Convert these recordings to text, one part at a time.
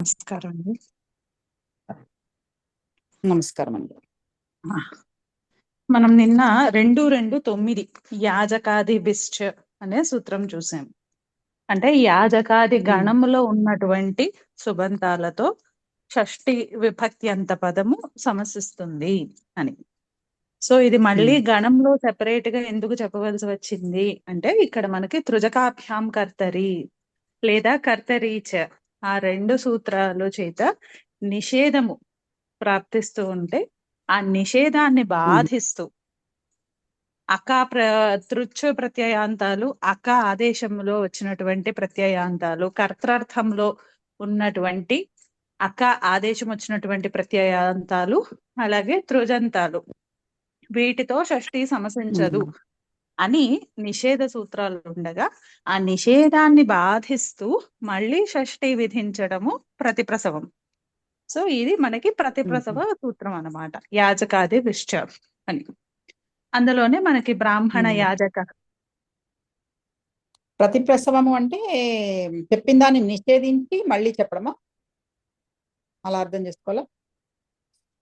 నమస్కారం అండి. నమస్కారం అండి. మనం నిన్న 2-2-9 యాజకాది బిశ్చ అనే సూత్రం చూసాం. అంటే యాజకాది గణములో ఉన్నటువంటి సుబంతాలతో షష్ఠి విభక్తి అంత పదము సమసిస్తుంది అని. సో ఇది మళ్ళీ గణంలో సెపరేట్ గా ఎందుకు చెప్పవలసి వచ్చింది అంటే, ఇక్కడ మనకి తృజకాభ్యాం కర్తరి లేదా కర్తరీచ ఆ రెండు సూత్రాలు చేత నిషేధము ప్రాప్తిస్తూ ఉంటే, ఆ నిషేధాన్ని బాధిస్తూ తృచ్ఛ ప్రత్యయాంతాలు, ఆదేశంలో వచ్చినటువంటి ప్రత్యయాంతాలు, కర్తర్థంలో ఉన్నటువంటి ఆదేశం వచ్చినటువంటి ప్రత్యయాంతాలు, అలాగే తృజంతాలు, వీటితో షష్ఠి సమసించదు అని నిషేధ సూత్రాలు ఉండగా, ఆ నిషేధాన్ని బాధిస్తూ మళ్ళీ షష్ఠి విధించడము ప్రతిప్రసవం. సో ఇది మనకి ప్రతిప్రసవ సూత్రం అన్నమాట, యాజకాది విశ్చ అని. అందులోనే మనకి బ్రాహ్మణ యాజక ప్రతిప్రసవము అంటే చెప్పిన దాన్ని నిషేధించి మళ్ళీ చెప్పడమా, అలా అర్థం చేసుకోవాలా?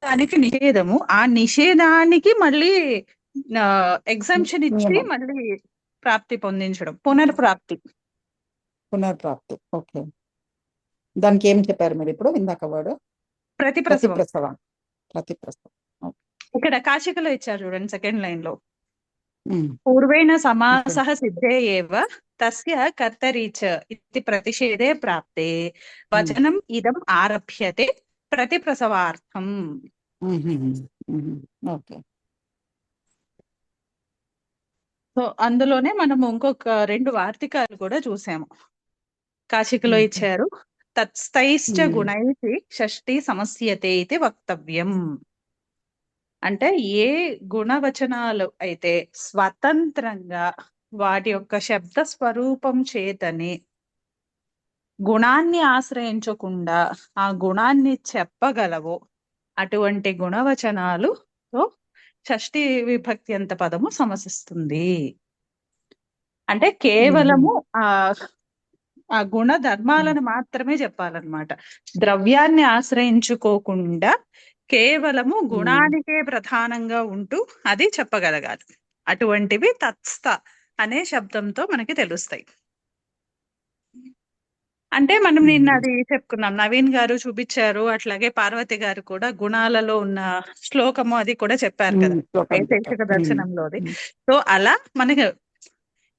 దానికి నిషేధము, ఆ నిషేధానికి మళ్ళీ ఎగ్జంప్షన్ ఇచ్చి మళ్ళీ ప్రాప్తి పొందించడం, పునర్ప్రాప్తి. ఓకే, దానికి ఏం చెప్పారు మీరు ఇప్పుడు ఇందాక వర్డ్? ప్రతిప్రసవం. ఇక్కడ కాశికలో ఇచ్చారు చూడండి, సెకండ్ లైన్ లో, పూర్వేణ సమాసః సిద్ధే ఏవ తస్య కర్తరీచ ఇతి ప్రతిషేధే ప్రాప్తే వచనం ఇదం ఆరభ్యతే ప్రతిప్రసవార్థం. ఓకే. సో అందులోనే మనం ఇంకొక 2 వార్తికాలు కూడా చూసాము. కాశికలో ఇచ్చారు, తత్స్థైశ్చ గుణైః షష్ఠి సమస్యతే ఇది వక్తవ్యం. అంటే ఏ గుణవచనాలు అయితే స్వతంత్రంగా వాటి యొక్క శబ్ద స్వరూపం చేతనే గుణాన్ని ఆశ్రయించకుండా ఆ గుణాన్ని చెప్పగలవో అటువంటి గుణవచనాలుతో షష్ఠి విభక్తి అంత పదము సమసిస్తుంది. అంటే కేవలము ఆ గుణ ధర్మాలను మాత్రమే చెప్పాలన్నమాట, ద్రవ్యాన్ని ఆశ్రయించుకోకుండా కేవలము గుణానికే ప్రధానంగా ఉంటూ అది చెప్పగలగాలి. అటువంటివి తత్స్థ అనే శబ్దంతో మనకి తెలుస్తాయి. అంటే మనం నిన్న అది చెప్పుకున్నాం, నవీన్ గారు చూపించారు, అట్లాగే పార్వతి గారు కూడా గుణాలలో ఉన్న శ్లోకము అది కూడా చెప్పారు కదా, వైశేషిక దర్శనంలోది. సో అలా మనకి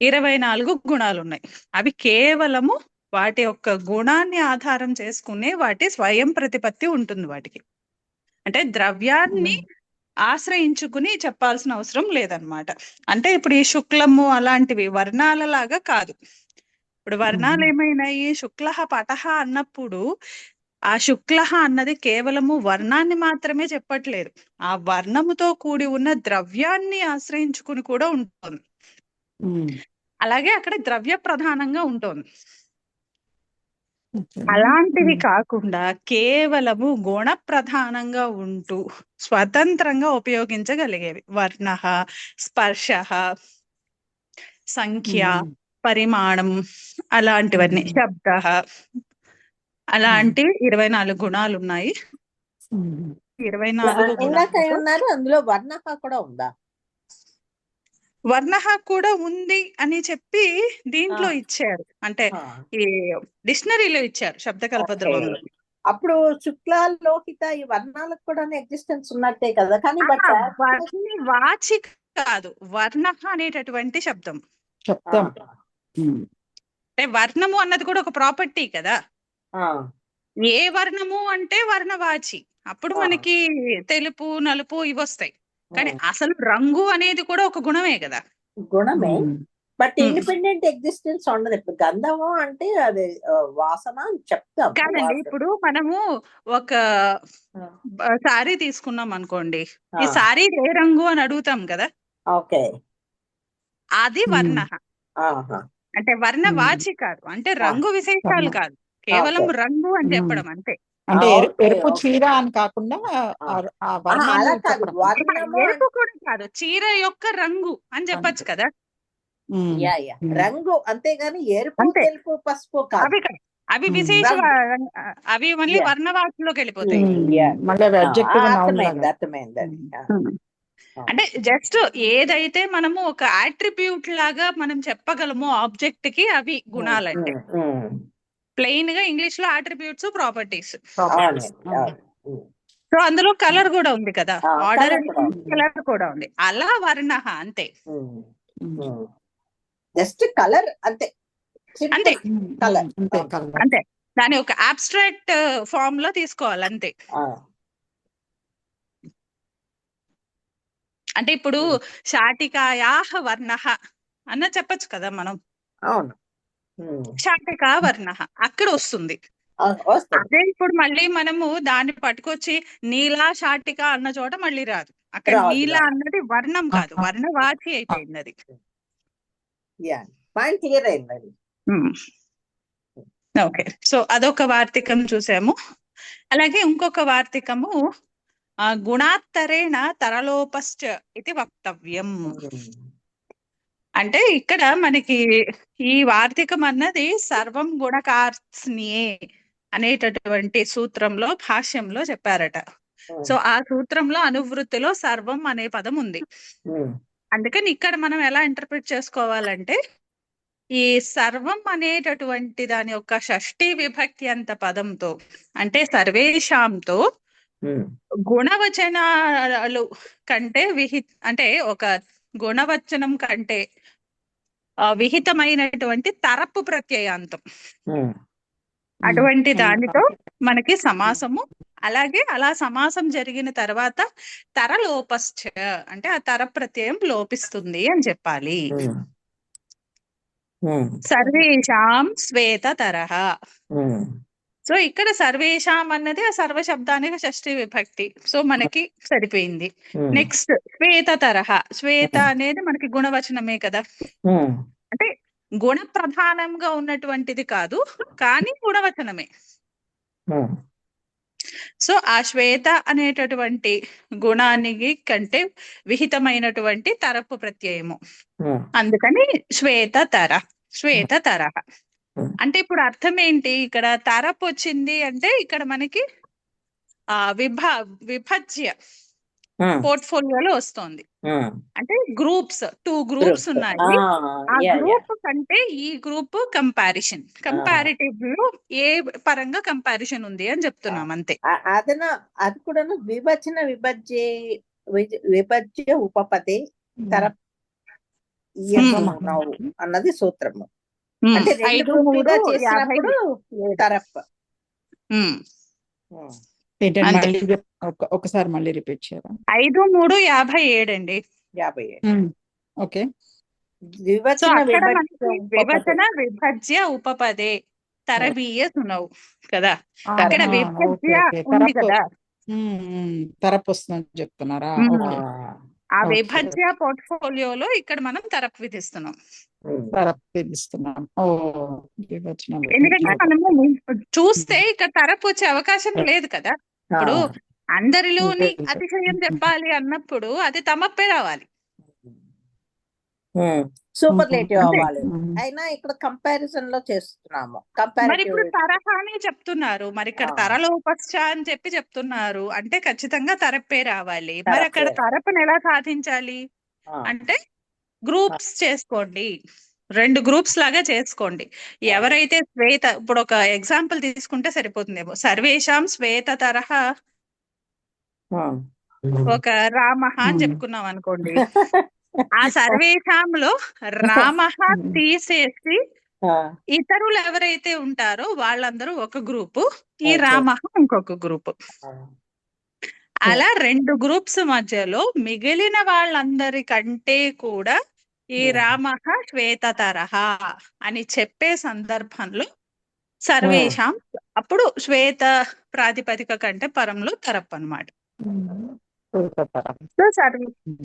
24 గుణాలు ఉన్నాయి. అవి కేవలము వాటి యొక్క గుణాన్ని ఆధారం చేసుకునే వాటి స్వయం ప్రతిపత్తి ఉంటుంది వాటికి. అంటే ద్రవ్యాన్ని ఆశ్రయించుకుని చెప్పాల్సిన అవసరం లేదనమాట. అంటే ఇప్పుడు ఈ శుక్లము అలాంటివి వర్ణాల లాగా కాదు. ఇప్పుడు వర్ణాలు ఏమైనాయి, శుక్ల పటహ అన్నప్పుడు ఆ శుక్ల అన్నది కేవలము వర్ణాన్ని మాత్రమే చెప్పట్లేదు, ఆ వర్ణముతో కూడి ఉన్న ద్రవ్యాన్ని ఆశ్రయించుకుని కూడా ఉంటుంది. అలాగే అక్కడ ద్రవ్య ప్రధానంగా ఉంటుంది. అలాంటివి కాకుండా కేవలము గుణ ప్రధానంగా ఉంటూ స్వతంత్రంగా ఉపయోగించగలిగేవి. వర్ణ, స్పర్శ, సంఖ్య, పరిమాణం, అలాంటివన్నీ, శబ్ద, అలాంటి 24 గుణాలు ఉన్నాయి. 24 గుణాలు. అందులో వర్ణ కూడా ఉందా? వర్ణ కూడా ఉంది అని చెప్పి దీంట్లో ఇచ్చారు, అంటే ఈ డిక్షనరీలో ఇచ్చారు శబ్దకల్ప ధ్రువంలో. అప్పుడు శుక్ల లోహిత ఈ వర్ణాలకు కూడా ఎగ్జిస్టెన్స్ ఉన్నట్టే కదా, కానీ వాచి కాదు, వర్ణ అనేటటువంటి శబ్దం. అంటే వర్ణము అన్నది కూడా ఒక ప్రాపర్టీ కదా. ఏ వర్ణము అంటే వర్ణవాచి, అప్పుడు మనకి తెలుపు, నలుపు ఇవి వస్తాయి. కానీ అసలు రంగు అనేది కూడా ఒక గుణమే కదా. గుణమే, బట్ ఇండిపెండెంట్ ఎగ్జిస్టెన్స్ ఉండదు. ఇప్పుడు గంధము అంటే అది వాసన అని చెప్తాం కాదండి. ఇప్పుడు మనము ఒక సారీ తీసుకున్నాం అనుకోండి, ఈ సారీ ఏ రంగు అని అడుగుతాం కదా. ఓకే, అది వర్ణ. అంటే వర్ణ వాచి కాదు, అంటే రంగు విశేషాలు కాదు, కేవలం రంగు అని చెప్పడం అంతే. అంటే ఎరుపు చీర అని కాకుండా ఎరుపు కూడా కాదు, చీర యొక్క రంగు అని చెప్పచ్చు కదా. రంగు అంతేగాని ఎరుపు, తెలుపు, పసుపు కాదు. అవి ఉమ్. విశేష రంగు. అవి మళ్ళీ Yeah. వర్ణవాటిలోకి వెళ్ళిపోతాయి. Yeah. మళ్ళీ అవి adjective noun అర్థమైంది లాగా. అర్థమైంది అది. అంటే జస్ట్ ఏదైతే మనము ఒక అట్రిబ్యూట్ లాగా మనం చెప్పగలమో ఆబ్జెక్ట్ కి అవి గుణాలంటే. ప్లెయిన్ గా ఇంగ్లీష్ లో అట్రిబ్యూట్స్ ప్రాపర్టీస్. Properties. అవునండి అవును. సో అందులో కలర్ కూడా ఉంది కదా, ఆర్డర్ colour కూడా ఉంది. కలర్ కూడా ఉంది. అలా వర్ణ అంతే. జస్ట్ కలర్ అంతే. అంతే. Colour. అంతే కలర్. అంతే, దాని ఒక అబ్స్ట్రాక్ట్ ఫామ్ లో తీసుకోవాలి అంతే. అంటే ఇప్పుడు శాటికాయాహ వర్ణః అన్న చెప్పొచ్చు కదా మనం. అవును. శాటికా వర్ణః అక్కడ వస్తుంది. వస్తుంది. అదే ఇప్పుడు మళ్ళీ మనము దాన్ని పట్టుకొచ్చి నీలా శాటిక అన్న చోట మళ్ళీ రాదు. అక్కడ రాదు, నీలా రాదు. అన్నది వర్ణం కాదు, వర్ణవాచి అయిపోయింది అది. పాయింట్ క్లియర్ అయింది. ఓకే, సో అదొక వార్తికం చూసాము. అలాగే ఇంకొక వార్తికము గుణాత్తరేణ తరలోపశ్చ ఇది వక్తవ్యం. అంటే ఇక్కడ మనకి ఈ వార్తికం అన్నది సర్వం గుణకార్త్స్నియే అనేటటువంటి సూత్రంలో భాష్యంలో చెప్పారట. సో ఆ సూత్రంలో అనువృత్తిలో సర్వం అనే పదం ఉంది. అందుకని ఇక్కడ మనం ఎలా ఇంటర్ప్రిట్ చేసుకోవాలంటే, ఈ సర్వం అనేటటువంటి దాని యొక్క షష్ఠీ విభక్తి అంత పదంతో, అంటే సర్వేషాంతో గుణవచనాలు కంటే అంటే ఒక గుణవచనం కంటే విహితమైనటువంటి తరపు ప్రత్యయాంతం, అటువంటి దానితో మనకి సమాసము. అలాగే అలా సమాసం జరిగిన తర్వాత తరలోపశ్చ అంటే ఆ తర ప్రత్యయం లోపిస్తుంది అని చెప్పాలి. సర్వేషాం శ్వేత తరహ. సో ఇక్కడ సర్వేషాం అన్నది ఆ సర్వ శబ్దానికి షష్ఠీ విభక్తి, సో మనకి సరిపోయింది. నెక్స్ట్ శ్వేత తరహ. శ్వేత అనేది మనకి గుణవచనమే కదా, అంటే గుణ ప్రధానంగా ఉన్నటువంటిది కాదు కానీ గుణవచనమే. సో ఆ శ్వేత అనేటటువంటి గుణానికి కంటే విహితమైనటువంటి తరపు ప్రత్యయము, అందుకని శ్వేత తర. శ్వేత తరహ అంటే ఇప్పుడు అర్థం ఏంటి, ఇక్కడ తరపు వచ్చింది అంటే ఇక్కడ మనకి విభజ్య పోర్ట్ఫోలియోలో వస్తోంది. అంటే గ్రూప్స్ 2 గ్రూప్స్ ఉన్నాయి. ఆ గ్రూప్ కంటే ఈ గ్రూప్ కంపారిటివ్ లో ఏ పరంగా కంపారిజన్ ఉంది అని చెప్తున్నాం అంతే. అది కూడా విభజ్య ఉపపదే తర అన్నది సూత్రము. అంటే 5, 3, 50 తరప్. ఒకసారి మళ్ళీ రిపీట్ చేయరా? 5, 3, 57 అండి. 57. ఓకే. విభజన విభజ్య ఉపపదే తరబీయ సునవు కదా, అక్కడ విభజ్య ఉంది కదా, తరపు వస్తుందని చెప్తున్నారా? ఆ విభజ్య పోర్ట్ఫోలియోలో ఇక్కడ మనం తరపు విధిస్తున్నాం. ఎందుకంటే మనము చూస్తే ఇక్కడ తరపు వచ్చే అవకాశం లేదు కదా. ఇప్పుడు అందరిలోని అతిశయం చెప్పాలి అన్నప్పుడు అది తమప్పే రావాలి, సూపర్లేటివ్ అవ్వాలి. అయినా ఇక్కడ కంపారిజన్ లో చేస్తున్నాము. మరి ఇప్పుడు తరహానే చెప్తున్నారు, మరి ఇక్కడ తరలోపశ్చ అని చెప్తున్నారు అంటే ఖచ్చితంగా తరప్పే రావాలి. మరి అక్కడ తరపుని ఎలా సాధించాలి అంటే గ్రూప్స్ చేసుకోండి, 2 గ్రూప్స్ లాగా చేసుకోండి. ఎవరైతే శ్వేత, ఇప్పుడు ఒక ఎగ్జాంపుల్ తీసుకుంటే సరిపోతుందేమో. సర్వేషాం శ్వేత తరహ ఒక రామః అని చెప్పుకున్నాం అనుకోండి. ఆ సర్వేషాంలో రామః తీసేసి ఇతరులు ఎవరైతే ఉంటారో వాళ్ళందరూ ఒక గ్రూపు, ఈ రామః ఇంకొక గ్రూపు. అలా 2 గ్రూప్స్ మధ్యలో మిగిలిన వాళ్ళందరికంటే కూడా ఈ రామః శ్వేత తరహ అని చెప్పే సందర్భంలో సర్వేషాం, అప్పుడు శ్వేత ప్రాతిపదిక కంటే పరంలో తరప్ అన్నమాట.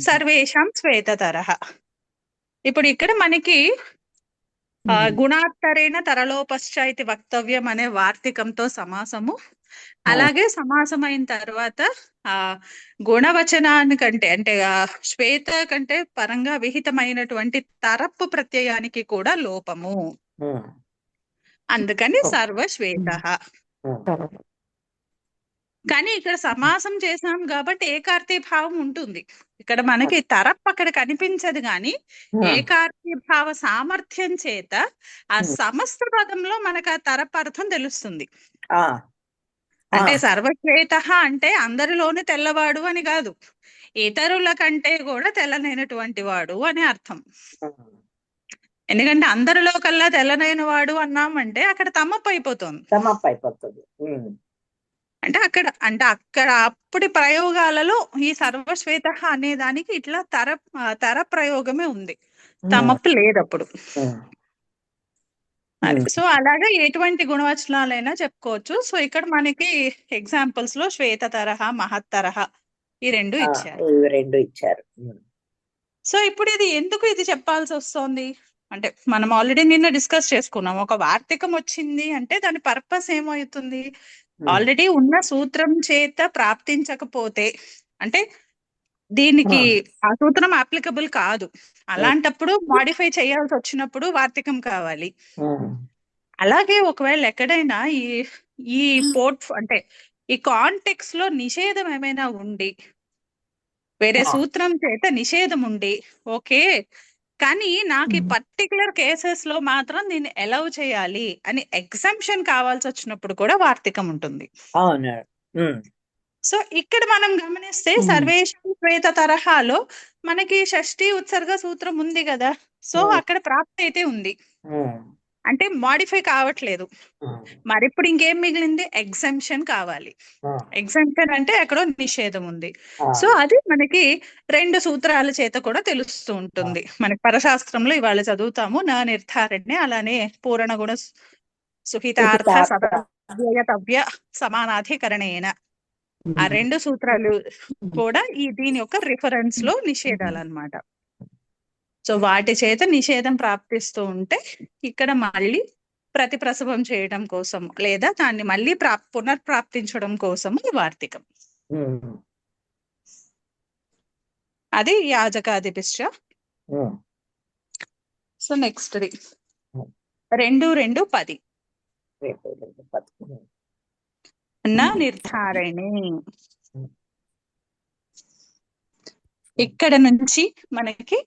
సర్వేషాం శ్వేత తరహ. ఇప్పుడు ఇక్కడ మనకి గుణాత్తరేణ తరలోపశ్చ ఇది వక్తవ్యం అనే వార్తికంతో సమాసము. అలాగే సమాసం అయిన తర్వాత గుణవచనానికంటే అంటే శ్వేత కంటే పరంగా విహితమైనటువంటి తరపు ప్రత్యయానికి కూడా లోపము అందుకని సర్వశ్వేత. కానీ ఇక్కడ సమాసం చేసాం కాబట్టి ఏకార్తీ భావం ఉంటుంది. ఇక్కడ మనకి తరప్ అక్కడ కనిపించదు గాని ఏకార్తీ భావ సామర్థ్యం చేత ఆ సమస్త పదంలో మనకు ఆ తరప్ అర్థం తెలుస్తుంది. అంటే సర్వశ్వేత అంటే అందరిలోనే తెల్లవాడు అని కాదు, ఇతరుల కంటే కూడా తెల్లనైనటువంటి వాడు అని అర్థం. ఎందుకంటే అందరిలో కల్లా తెల్లనైన వాడు అన్నామంటే అక్కడ తమప్ అయిపోతుంది. అంటే అక్కడ అప్పటి ప్రయోగాలలో ఈ సర్వశ్వేత అనే దానికి ఇట్లా తర ప్రయోగమే ఉంది, తమప్పు లేదు అప్పుడు. సో అలాగా ఎటువంటి గుణవచనాలైనా చెప్పుకోవచ్చు. సో ఇక్కడ మనకి ఎగ్జాంపుల్స్ లో శ్వేత తరహ, మహత్తరహ ఈ రెండు ఇచ్చారు. సో ఇప్పుడు ఇది చెప్పాల్సి వస్తుంది అంటే మనం ఆల్రెడీ నిన్న డిస్కస్ చేసుకున్నాం. ఒక వార్తికం వచ్చింది అంటే దాని పర్పస్ ఏమవుతుంది, ఆల్రెడీ ఉన్న సూత్రం చేత ప్రాప్తించకపోతే అంటే దీనికి ఆ సూత్రం అప్లికబుల్ కాదు, అలాంటప్పుడు మాడిఫై చేయాల్సి వచ్చినప్పుడు వార్తికం కావాలి. అలాగే ఒకవేళ ఎక్కడైనా ఈ అంటే ఈ కాంటెక్స్ట్ లో నిషేధం ఏమైనా ఉండి, వేరే సూత్రం చేత నిషేధం ఉండి ఓకే కానీ నాకు ఈ పర్టికులర్ కేసెస్ లో మాత్రం దీన్ని అలౌ చేయాలి అని ఎగ్జంప్షన్ కావాల్సి వచ్చినప్పుడు కూడా వార్తికం ఉంటుంది. సో ఇక్కడ మనం గమనిస్తే సర్వేషాం శ్వేత తరహాలో మనకి షష్ఠీ ఉత్సర్గ సూత్రం ఉంది కదా, సో అక్కడ ప్రాప్తి అయితే ఉంది అంటే మాడిఫై కావట్లేదు. మరి ఇప్పుడు ఇంకేం మిగిలింది, ఎగ్జంప్షన్ కావాలి. ఎగ్జంప్షన్ అంటే ఎక్కడో నిషేధం ఉంది. సో అది మనకి రెండు సూత్రాల చేత కూడా తెలుస్తూ ఉంటుంది. మనకి పరశాస్త్రంలో ఇవాళ చదువుతాము నా నిర్ధారణే, అలానే పూర్ణ గుణ సుహితార్థ సదవ్యయ సమానాధికరణేన, ఆ రెండు సూత్రాలు కూడా దీని యొక్క రిఫరెన్స్ లో నిషేధాలు అన్నమాట. సో వాటి చేత నిషేధం ప్రాప్తిస్తూ ఉంటే ఇక్కడ మళ్ళీ ప్రతిప్రసవం చేయడం కోసం లేదా దాన్ని మళ్ళీ పునర్ప్రాప్తించడం కోసం వార్తికం. అది యాజకాదిపిశ్చ. సో నెక్స్ట్ 2:2:10 నా నిర్ధారణే. ఇక్కడ నుంచి మనకి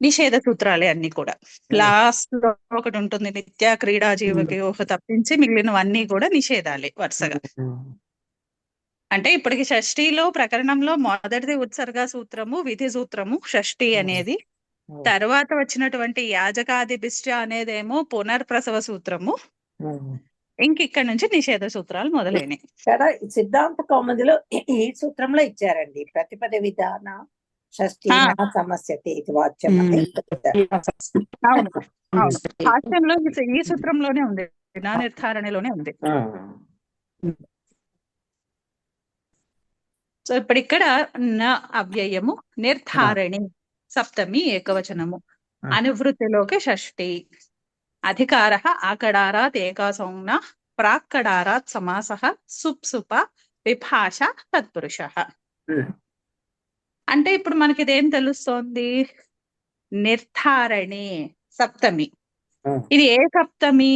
నిషేధ సూత్రాలే అన్ని కూడా. లాస్ట్ లో ఒకటి ఉంటుంది నిత్య క్రీడా జీవకయోహ తప్పించి మిగిలినవన్నీ కూడా నిషేధాలే వరుసగా. అంటే ఇప్పటికి షష్ఠీలో ప్రకరణంలో మొదటిది ఉత్సర్గ సూత్రము, విధి సూత్రము షష్ఠీ అనేది, తర్వాత వచ్చినటువంటి యాజకాదిపిశ్చ అనేదేమో పునర్ప్రసవ సూత్రము, ఇక్కడ నుంచి నిషేధ సూత్రాలు మొదలైనవి. సిద్ధాంత కౌముదిలో ఈ సూత్రంలో ఇచ్చారండి ప్రతిపద విధాన షష్ఠీ సమస్యతే ఇది వాచ్యం. భాష్యంలో ఈ సూత్రంలోనే ఉంది, నా నిర్ధారణలోనే ఉంది. సో ఇప్పుడు ఇక్కడ న అవ్యయము, నిర్ధారణి సప్తమి ఏకవచనము, అనువృత్తిలోకి షష్ఠి, అధికార ఆకడారాత్ ఏకాసంజ్ఞ, ప్రాక్కడారాత్ సమాసః, సుప్సుప విభాష తత్పురుష. అంటే ఇప్పుడు మనకి ఇదేం తెలుస్తోంది, నిర్ధారణి సప్తమి. ఇది ఏ సప్తమి,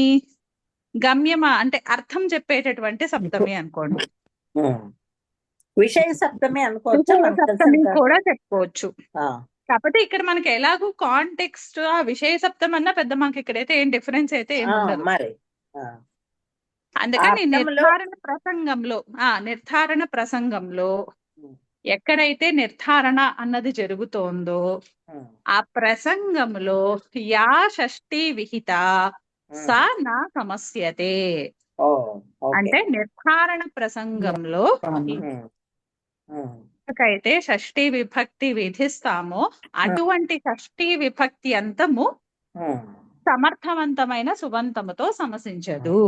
గమ్యమా అంటే అర్థం చెప్పేటటువంటి సప్తమి అనుకోండి. విషయ సప్తమి అనుకోవచ్చు, సప్తమి కూడా చెప్పుకోవచ్చు. కాకపోతే ఇక్కడ మనకి ఎలాగో కాంటెక్స్ట్ ఆ విషయ సప్తం అన్నా పెద్ద మనకి ఇక్కడైతే ఏం డిఫరెన్స్ అయితే ఏం ఉండదు. అందుకని నిర్ధారణ ప్రసంగంలో ఎక్కడైతే నిర్ధారణ అన్నది జరుగుతోందో ఆ ప్రసంగంలో యా షష్ఠీ విహిత సా నా సమస్యతే. అంటే నిర్ధారణ ప్రసంగంలో అయితే షష్ఠీ విభక్తి విధిస్తామో అటువంటి షష్ఠీ విభక్తి అంతము సమర్థవంతమైన సుబంతముతో సమసించదు.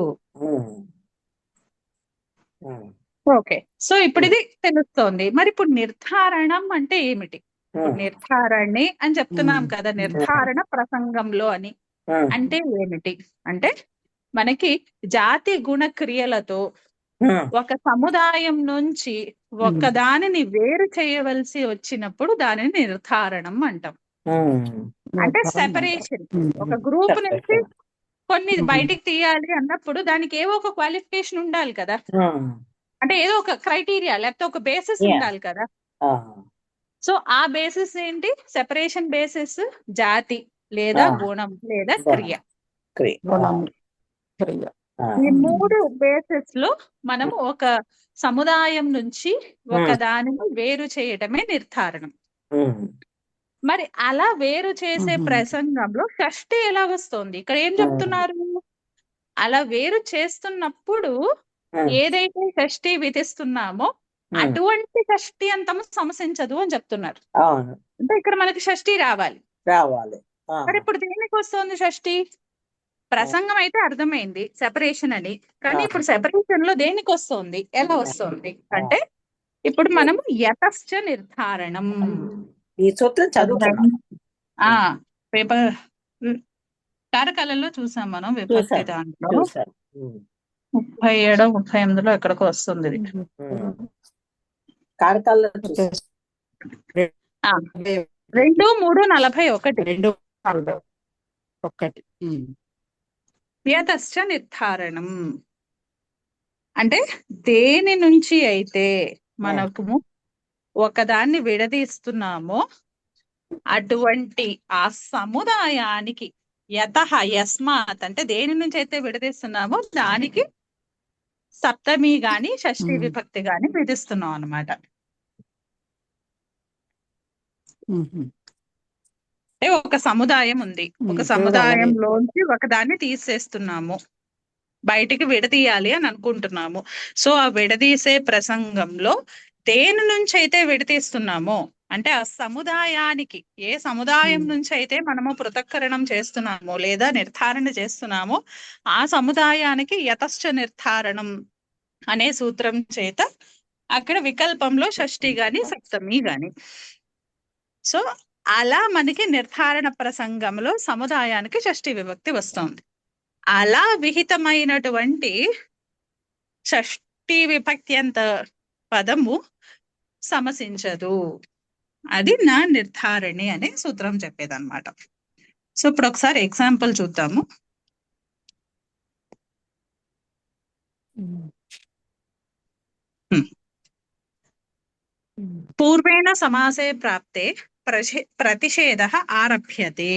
ఓకే, సో ఇప్పుడు ఇది తెలుస్తోంది. మరి ఇప్పుడు నిర్ధారణం అంటే ఏమిటి? నిర్ధారణి అని చెప్తున్నాం కదా, నిర్ధారణ ప్రసంగంలో అని అంటే ఏమిటి అంటే మనకి జాతి గుణ క్రియలతో ఒక సముదాయం నుంచి ఒక దానిని వేరు చేయవలసి వచ్చినప్పుడు దానిని నిర్ధారణం అంటాం. అంటే సెపరేషన్, ఒక గ్రూప్ నుంచి కొన్ని బయటికి తీయాలి అన్నప్పుడు దానికి ఏవో ఒక క్వాలిఫికేషన్ ఉండాలి కదా, అంటే ఏదో ఒక క్రైటీరియా లేకపోతే ఒక బేసిస్ Yeah. ఉండాలి కదా. సో ఆ బేసిస్ ఏంటి? సెపరేషన్ బేసిస్ జాతి లేదా గుణం లేదా క్రియ. ఈ 3 బేసిస్ లో మనము ఒక సముదాయం నుంచి ఒక దానిని వేరు చేయటమే నిర్ధారణం. మరి అలా వేరు చేసే ప్రసంగంలో షష్ఠి ఎలా వస్తుంది? ఇక్కడ ఏం చెప్తున్నారు? అలా వేరు చేస్తున్నప్పుడు ఏదైతే షష్ఠి విధిస్తున్నామో అటువంటి షష్ఠి అంతము సమసించదు అని చెప్తున్నారు. అంటే ఇక్కడ మనకి షష్ఠి రావాలి. మరి ఇప్పుడు దేనికి వస్తుంది షష్ఠి? ప్రసంగం అయితే అర్థమైంది సెపరేషన్ అని, కానీ ఇప్పుడు సెపరేషన్ లో దేనికి వస్తుంది, ఎలా వస్తుంది అంటే ఇప్పుడు మనము యతశ్చ నిర్ధారణం ఈ సూత్రం చదువుకున్నాం. పేపర్ కారకాలలో చూసాం మనం విభక్తి దాంట్లో 37, 38 ఎక్కడికో వస్తుంది ఇది. కారకాలలో 2, 3, 41 యతశ్చ నిర్ధారణం అంటే దేని నుంచి అయితే మనకు ఒకదాన్ని విడదీస్తున్నామో అటువంటి ఆ సముదాయానికి యతః యస్మాత్ అంటే దేని నుంచి అయితే విడదీస్తున్నామో దానికి సప్తమి గాని షష్ఠి విభక్తి గాని విధిస్తున్నాం అన్నమాట. అంటే ఒక సముదాయం ఉంది, ఒక సముదాయంలోంచి ఒకదాన్ని తీసేస్తున్నాము, బయటికి విడదీయాలి అని అనుకుంటున్నాము. సో ఆ విడదీసే ప్రసంగంలో దేని నుంచి అయితే విడదీస్తున్నామో అంటే ఆ సముదాయానికి, ఏ సముదాయం నుంచి అయితే మనము పృథక్కరణం చేస్తున్నామో లేదా నిర్ధారణ చేస్తున్నామో ఆ సముదాయానికి యతశ్చ నిర్ధారణం అనే సూత్రం చేత అక్కడ వికల్పంలో షష్ఠి గాని సప్తమి గాని. సో అలా మనకి నిర్ధారణ ప్రసంగంలో సముదాయానికి షష్ఠి విభక్తి వస్తుంది. అలా విహితమైనటువంటి షష్ఠి విభక్తి అంత పదము సమసించదు. అది నా నిర్ధారణి అనే సూత్రం చెప్పేదన్నమాట. సో ఇప్పుడు ఒకసారి ఎగ్జాంపుల్ చూద్దాము. పూర్వేణ సమాసే ప్రాప్తే ప్రతిషేధః ఆరభ్యతే.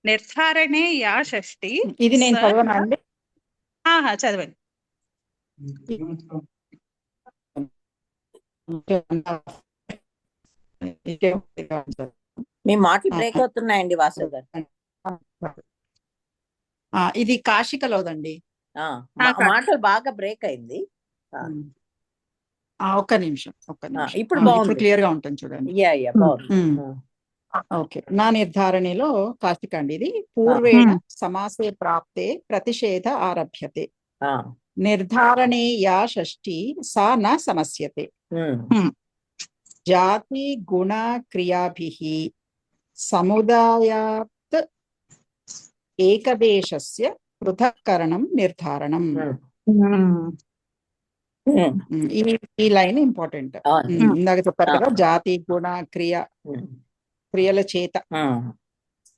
నిర్ధారణే యా షష్ఠి. ఇది నేను చదవనా అండి? చదవండి. మీ మాటలు బ్రేక్ అవుతున్నాయండి వాసు గారు. ఇది కాశికలోదండి. మాటలు బాగా బ్రేక్ అయింది. ఒక్క నిమిషం. ఇప్పుడు బాగుంది, క్లియర్ గా ఉంటుంది చూడండి. ఓకే, నా నిర్ధారణలో కాశిక అండి ఇది. పూర్వేణ సమాసే ప్రాప్తే ప్రతిషేధ ఆరభ్యతే. నిర్ధారణే యా షష్ఠి సా న సమస్యతే. జాతి గుణ క్రియాభిః సముదాయాత్ ఏకదేశస్య పృథక్కరణం నిర్ధారణం. ఈ లైన్ ఇంపార్టెంట్. ఇందాక చెప్పారు కదా, జాతి గుణ క్రియల చేత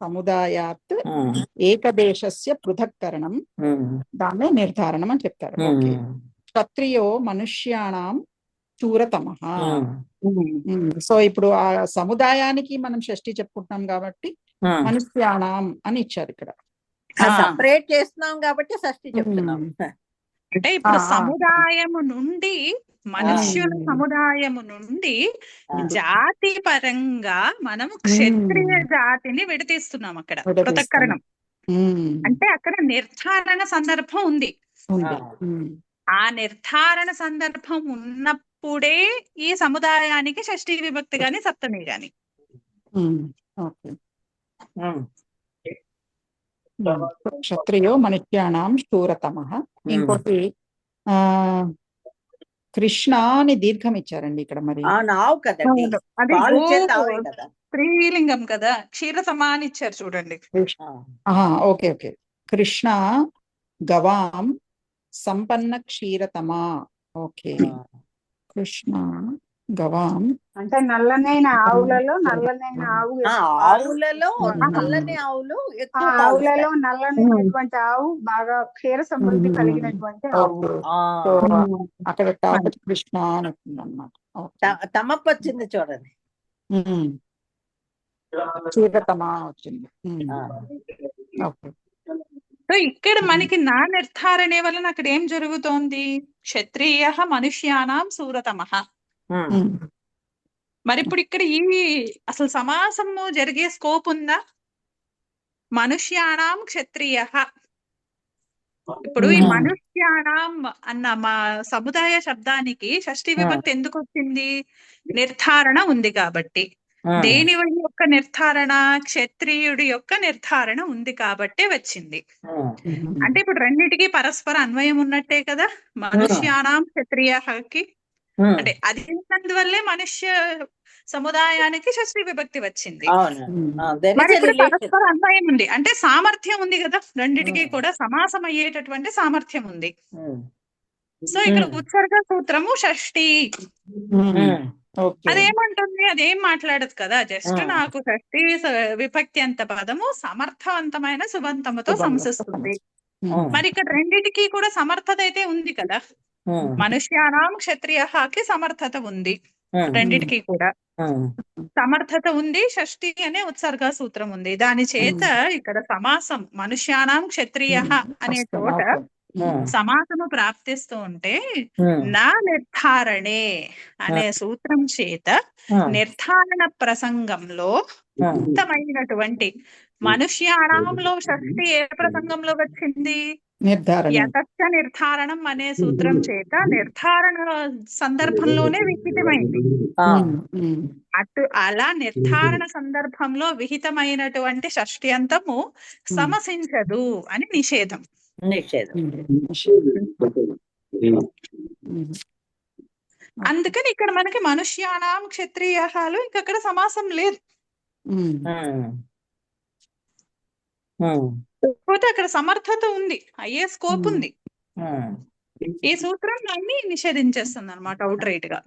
సముదాయాత్ ఏకదేశస్య పృథక్కరణం, దాన్నే నిర్ధారణం అని చెప్తారు. ఓకే. క్షత్రియో మనుష్యాణం శూరతమః. సో ఇప్పుడు ఆ సముదాయానికి మనం షష్ఠి చెప్పుకుంటున్నాం కాబట్టి మనుష్యాణం అని ఇచ్చారు ఇక్కడ. సపరేట్ చేస్తున్నాం కాబట్టి షష్ఠి చెప్తున్నాం. అంటే ఇప్పుడు సముదాయము నుండి, మనుష్యుల సముదాయము నుండి జాతి పరంగా మనం క్షత్రియ జాతిని విడతీస్తున్నాం అక్కడ పృథక్కరణం. అంటే అక్కడ నిర్ధారణ సందర్భం ఉంది. ఆ నిర్ధారణ సందర్భం ఉన్నప్పుడే ఈ సముదాయానికి షష్ఠి విభక్తి గాని సప్తమి గాని. క్షత్రియో మనుష్యాణం శూరతమః. ఇంకోటి కృష్ణ అని దీర్ఘం ఇచ్చారండి ఇక్కడ. మరి స్త్రీలింగం కదా, క్షీరతమా అని ఇచ్చారు చూడండి. Okay okay. కృష్ణ గవాం సంపన్న క్షీరతమా. ఓకే, కృష్ణ గవాం అంటే నల్లనైన ఆవులలో నల్లనైన ఆవు ఆ యొక్క పాలు ఆవులలో నల్లని ఆవులు ఆ ఎక్కువ ఆవులలో పాలిస్తాయి. నల్లనైనటువంటి ఆవు బాగా క్షీర సమృద్ధి కలిగినటువంటి ఆవు. ఓకే. ఆ సో అక్కడ టాపిక్ కృష్ణ అని అనమాట. ఓకే. తమప్ వచ్చింది చూడండి. చీకతమా వచ్చింది. ఆ, ఓకే. సో ఇక్కడ మనకి నా నిర్ధారణే వలన అక్కడ ఏం జరుగుతోంది? క్షత్రియ మనుష్యానాం సూరతమః. ఉమ్, మరి ఇప్పుడు ఇక్కడ ఈ అసలు సమాసము జరిగే స్కోప్ ఉందా? మనుష్యానాం క్షత్రియ. ఇప్పుడు ఈ Hmm. మనుష్యానాం అన్న మా సముదాయ శబ్దానికి షష్ఠీ విభక్తి ఎందుకు వచ్చింది? నిర్ధారణ ఉంది కాబట్టి. దేని యొక్క నిర్ధారణ? క్షత్రియుడి యొక్క నిర్ధారణ ఉంది కాబట్టి వచ్చింది. అంటే ఇప్పుడు రెండిటికి పరస్పర అన్వయం ఉన్నట్టే కదా. మనుష్యానాం క్షత్రియాకి అంటే అది ఉన్నందువల్లే మనుష్య సముదాయానికి షష్ఠీ విభక్తి వచ్చింది. మరి ఇప్పుడు పరస్పర అన్వయం ఉంది అంటే సామర్థ్యం ఉంది కదా, రెండిటికి కూడా సమాసం అయ్యేటటువంటి సామర్థ్యం ఉంది. సో ఇక్కడ ఉత్సర్గ సూత్రము షష్ఠీ అదేమంటుంది? అదేం మాట్లాడదు కదా, జస్ట్ నాకు షష్ఠీ విభక్తి అంత పదము సమర్థవంతమైన సుబంతముతో సంసిస్తుంది. మరి ఇక్కడ రెండిటికి కూడా సమర్థత అయితే ఉంది కదా. మనుష్యానాం క్షత్రియాకి సమర్థత ఉంది, రెండిటికి కూడా సమర్థత ఉంది. షష్ఠి అనే ఉత్సర్గ సూత్రం ఉంది. దాని చేత ఇక్కడ సమాసం మనుష్యానాం క్షత్రియ అనే చోట సమాసము ప్రాప్తిస్తూ ఉంటే నా నిర్ధారణే అనే సూత్రం చేత నిర్ధారణ ప్రసంగంలో ఉత్తమైనటువంటి మనుష్యానాంలో షష్ఠి ఏ ప్రసంగంలో వచ్చింది? యతశ్చ నిర్ధారణం అనే సూత్రం చేత నిర్ధారణ సందర్భంలోనే విహితమైంది. అలా నిర్ధారణ సందర్భంలో విహితమైనటువంటి షష్ఠి అంతము సమసించదు అని నిషేధం. అందుకని ఇక్కడ మనకి మనుష్యానాం క్షత్రియాలు ఇంకక్కడ సమాసం లేదు. కాకపోతే అక్కడ సమర్థత ఉంది, అయ్యే స్కోప్ ఉంది. ఈ సూత్రం దాన్ని నిషేధించేస్తుంది అనమాట అవుట్ రైట్ గా.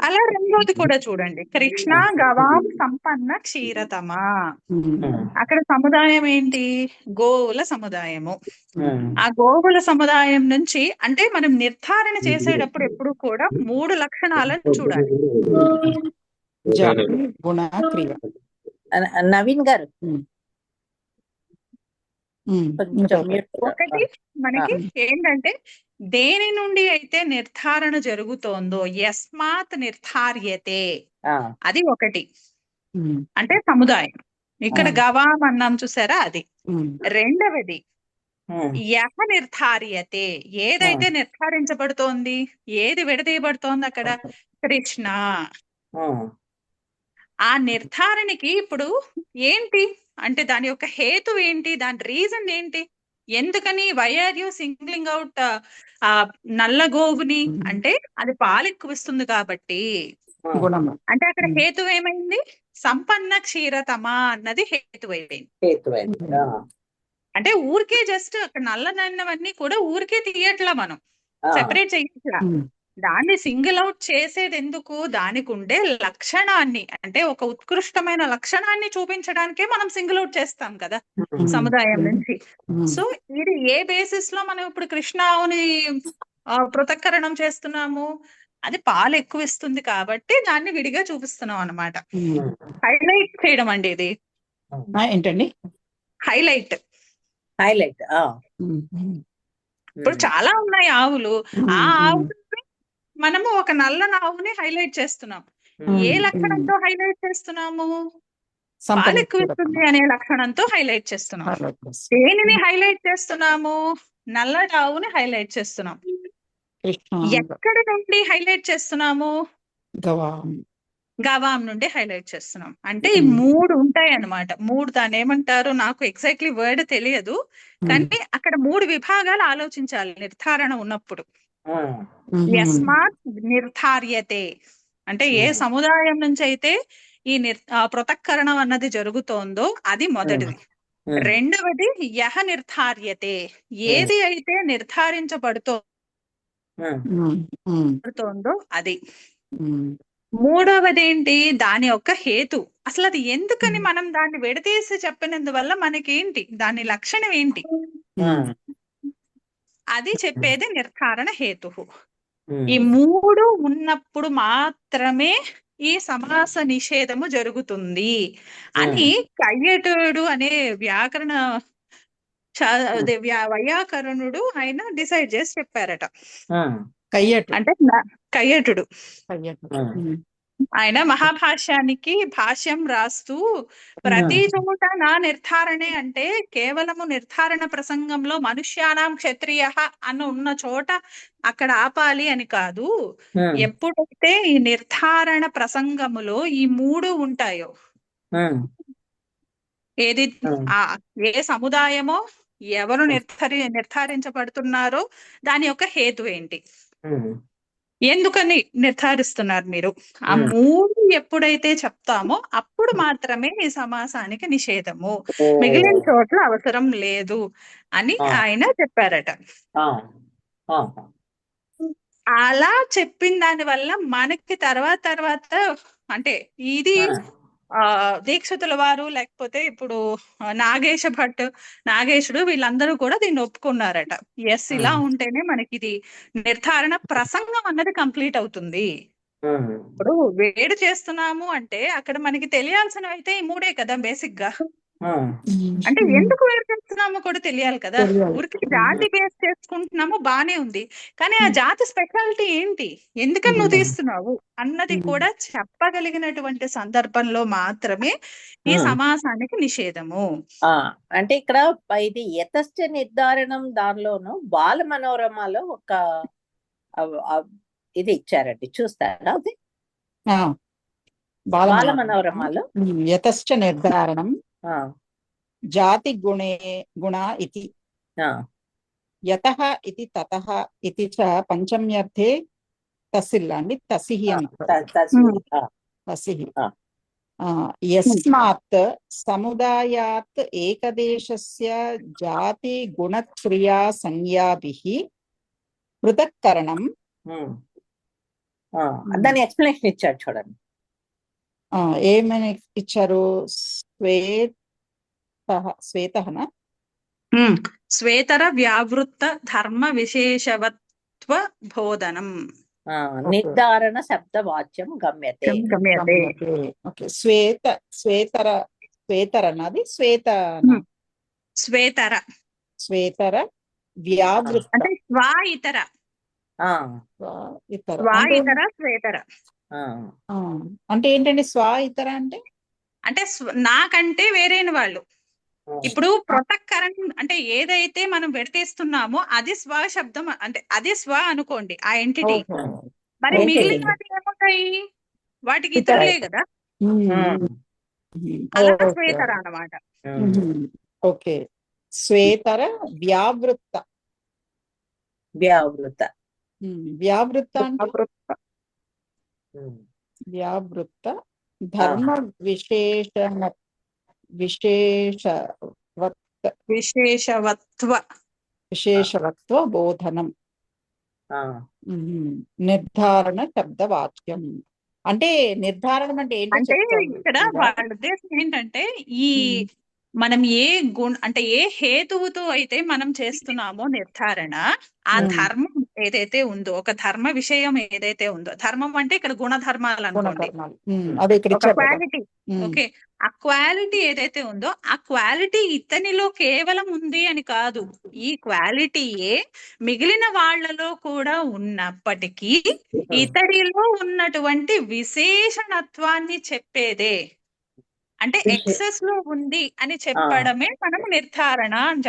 అలా రెండోది కూడా చూడండి, కృష్ణ గవాం సంపన్న క్షీరతమా. అక్కడ సముదాయం ఏంటి? గోవుల సముదాయము. ఆ గోవుల సముదాయం నుంచి అంటే మనం నిర్ధారణ చేసేటప్పుడు ఎప్పుడు కూడా 3 లక్షణాలను చూడాలి. నవీన్ గారు ఒకటి మనకి ఏంటంటే దేని నుండి అయితే నిర్ధారణ జరుగుతోందో యస్మాత్ నిర్ధార్యతే అది ఒకటి, అంటే సముదాయం. ఇక్కడ గవాం అన్నాం చూసారా, అది. రెండవది యహ నిర్ధార్యతే, ఏదైతే నిర్ధారించబడుతోంది, ఏది విడదీయబడుతోంది అక్కడ? కృష్ణ. ఆ నిర్ధారణకి ఇప్పుడు ఏంటి అంటే దాని యొక్క హేతు ఏంటి, దాని రీజన్ ఏంటి, ఎందుకని వై ఆర్ యూ సింగ్లింగ్ అవుట్ ఆ నల్ల గోవుని అంటే అది పాలు ఎక్కువ ఇస్తుంది కాబట్టి. అంటే అక్కడ హేతు ఏమైంది? సంపన్న క్షీరతమా అన్నది హేతు అయిపోయింది. అంటే ఊరికే జస్ట్ అక్కడ నల్లనన్నవన్నీ కూడా ఊరికే తీయట్లా, మనం సెపరేట్ చేయట్లా. దాన్ని సింగిల్ అవుట్ చేసేది ఎందుకు? దానికి ఉండే లక్షణాన్ని అంటే ఒక ఉత్కృష్టమైన లక్షణాన్ని చూపించడానికే మనం సింగిల్ అవుట్ చేస్తాం కదా సముదాయం నుంచి. సో ఇది ఏ బేసిస్ లో మనం ఇప్పుడు కృష్ణావుని పృథక్కరణం చేస్తున్నాము? అది పాలు ఎక్కువ ఇస్తుంది కాబట్టి దాన్ని విడిగా చూపిస్తున్నాం అన్నమాట. హైలైట్ చేయడం అండి ఇది. ఏంటండి హైలైట్? ఇప్పుడు చాలా ఉన్నాయి ఆవులు, ఆ ఆవులు మనము ఒక నల్ల ఆవుని హైలైట్ చేస్తున్నాం. ఏ లక్షణంతో హైలైట్ చేస్తున్నాము? పాలు ఎక్కువ ఇస్తుంది అనే లక్షణంతో హైలైట్ చేస్తున్నాం. దేనిని హైలైట్ చేస్తున్నాము? నల్ల ఆవుని హైలైట్ చేస్తున్నాం. ఎక్కడి నుండి హైలైట్ చేస్తున్నాము? గవాం నుండి హైలైట్ చేస్తున్నాం. అంటే ఈ 3 ఉంటాయి అన్నమాట. 3 దాన్ని ఏమంటారు, నాకు ఎగ్జాక్ట్లీ వర్డ్ తెలియదు, కానీ అక్కడ 3 విభాగాలు ఆలోచించాలి నిర్ధారణ ఉన్నప్పుడు. యస్మాత్ నిర్ధార్యతే అంటే ఏ సముదాయం నుంచి అయితే ఈ పృథక్కరణం అన్నది జరుగుతోందో అది మొదటిది. రెండవది యహ నిర్ధార్యతే, ఏది అయితే నిర్ధారించబడుతోందో అది. మూడవది ఏంటి, దాని యొక్క హేతు, అసలు అది ఎందుకని మనం దాన్ని విడదీసి చెప్పినందువల్ల మనకేంటి, దాని లక్షణం ఏంటి, అది చెప్పేది నిర్ధారణ హేతు. ఈ మూడు ఉన్నప్పుడు మాత్రమే ఈ సమాస నిషేధము జరుగుతుంది అని కయ్యటుడు అనే వ్యాకరణ వైయాకరణుడు ఆయన డిసైడ్ చేసి చెప్పారట. అంటే కయ్యటుడు ఆయన మహాభాష్యానికి భాష్యం రాస్తూ ప్రతి చోట నా నిర్ధారణే అంటే కేవలము నిర్ధారణ ప్రసంగంలో మనుష్యానాం క్షత్రియ అని ఉన్న చోట అక్కడ ఆపాలి అని కాదు. ఎప్పుడైతే ఈ నిర్ధారణ ప్రసంగములో ఈ మూడు ఉంటాయో, ఏది ఏ సముదాయమో ఎవరు నిర్ధారించబడుతున్నారో దాని యొక్క హేతు ఏంటి, ఎందుకని నిర్ధారిస్తున్నారు మీరు, ఆ మూడు ఎప్పుడైతే చెప్తామో అప్పుడు మాత్రమే ఈ సమాసానికి నిషేధము, మిగిలిన చోట్ల అవసరం లేదు అని ఆయన చెప్పారట. అలా చెప్పిన దాని వల్ల మనకి తర్వాత అంటే ఇది దీక్షితుల వారు లేకపోతే ఇప్పుడు నాగేశుడు వీళ్ళందరూ కూడా దీన్ని ఒప్పుకున్నారట. ఎస్, ఇలా ఉంటేనే మనకి ఇది నిర్ధారణ ప్రసంగం అన్నది కంప్లీట్ అవుతుంది. ఇప్పుడు వేడి చేస్తున్నాము అంటే అక్కడ మనకి తెలియాల్సినవి అయితే ఈ మూడే కదా బేసిక్ గా. అంటే ఎందుకు వేడి చేస్తున్నామో కూడా తెలియాలి కదా. ఊరికి జాతి బేస్ చేసుకుంటున్నాము బానే ఉంది, కానీ ఆ జాతి స్పెషాలిటీ ఏంటి, ఎందుకని నువ్వు తీస్తున్నావు అన్నది కూడా చెప్పగలిగినటువంటి సందర్భంలో మాత్రమే ఈ సమాసానికి నిషేధము. అంటే ఇక్కడ ఇది యతశ్చ నిర్ధారణం దానిలోను బాల మనోరమలో ఒక ఇది ఇచ్చారండి, చూస్తారా అది? బాల మనోరమలో యతశ్చ నిర్ధారణం జాతి గుణ ఇతి యతః ఇతి తతః ఇతి చ పంచమ్యర్థే తసిల్ అండి, తసిహి అని తసిహి. యస్మాత్ సముదాయాత్ ఏకదేశస్య జాతి గుణక్రియా సంజ్ఞాభిః పృథక్కరణం. దాని ఎక్స్ప్లెనేషన్ ఇచ్చాడు చూడండి. ఏమని ఇచ్చారు? శ్వేతః శ్వేతర వ్యావృత్త ధర్మ విశేషవత్వ బోధనం. నిర్ధారణ శబ్దవాచ్యం గమ్యతే. శ్వేతర అన్నది శ్వేతర వ్యావృత్త అంటే ఇతర శ్వేతర అంటే ఏంటండి? ఇతర అంటే నాకంటే వేరైన వాళ్ళు. ఇప్పుడు పృథక్కరణం అంటే ఏదైతే మనం విడతీస్తున్నామో అది స్వ శబ్దం, అంటే అది స్వ అనుకోండి ఆ ఎంటిటీ. మరి మిగిలినవి ఏముంటాయి, వాటికి ఇతరులే కదా, అలా శ్వేతర అన్నమాట. ఓకే, శ్వేతర వ్యావృత్త వ్యావృత్త ధర్మ విశేషవత్వ బోధనం. నిర్ధారణ శబ్దవాక్యం అంటే నిర్ధారణం అంటే అంటే ఇక్కడ వాళ్ళ ఉద్దేశం ఏంటంటే ఈ మనం అంటే ఏ హేతువుతో అయితే మనం చేస్తున్నామో నిర్ధారణ, ఆ ధర్మం ఏదైతే ఉందో, ఒక ధర్మ విషయం ఏదైతే ఉందో, ధర్మం అంటే ఇక్కడ గుణధర్మాలు అనుకోండి, ఒక క్వాలిటీ. ఓకే, ఆ క్వాలిటీ ఏదైతే ఉందో ఆ క్వాలిటీ ఇతనిలో కేవలం ఉంది అని కాదు, ఈ క్వాలిటీయే మిగిలిన వాళ్ళలో కూడా ఉన్నప్పటికీ ఇతడిలో ఉన్నటువంటి విశేషణత్వాన్ని చెప్పేదే. అంటే ఎక్సెస్ లో ఉంది అని చెప్పడమే మనం నిర్ధారణ అని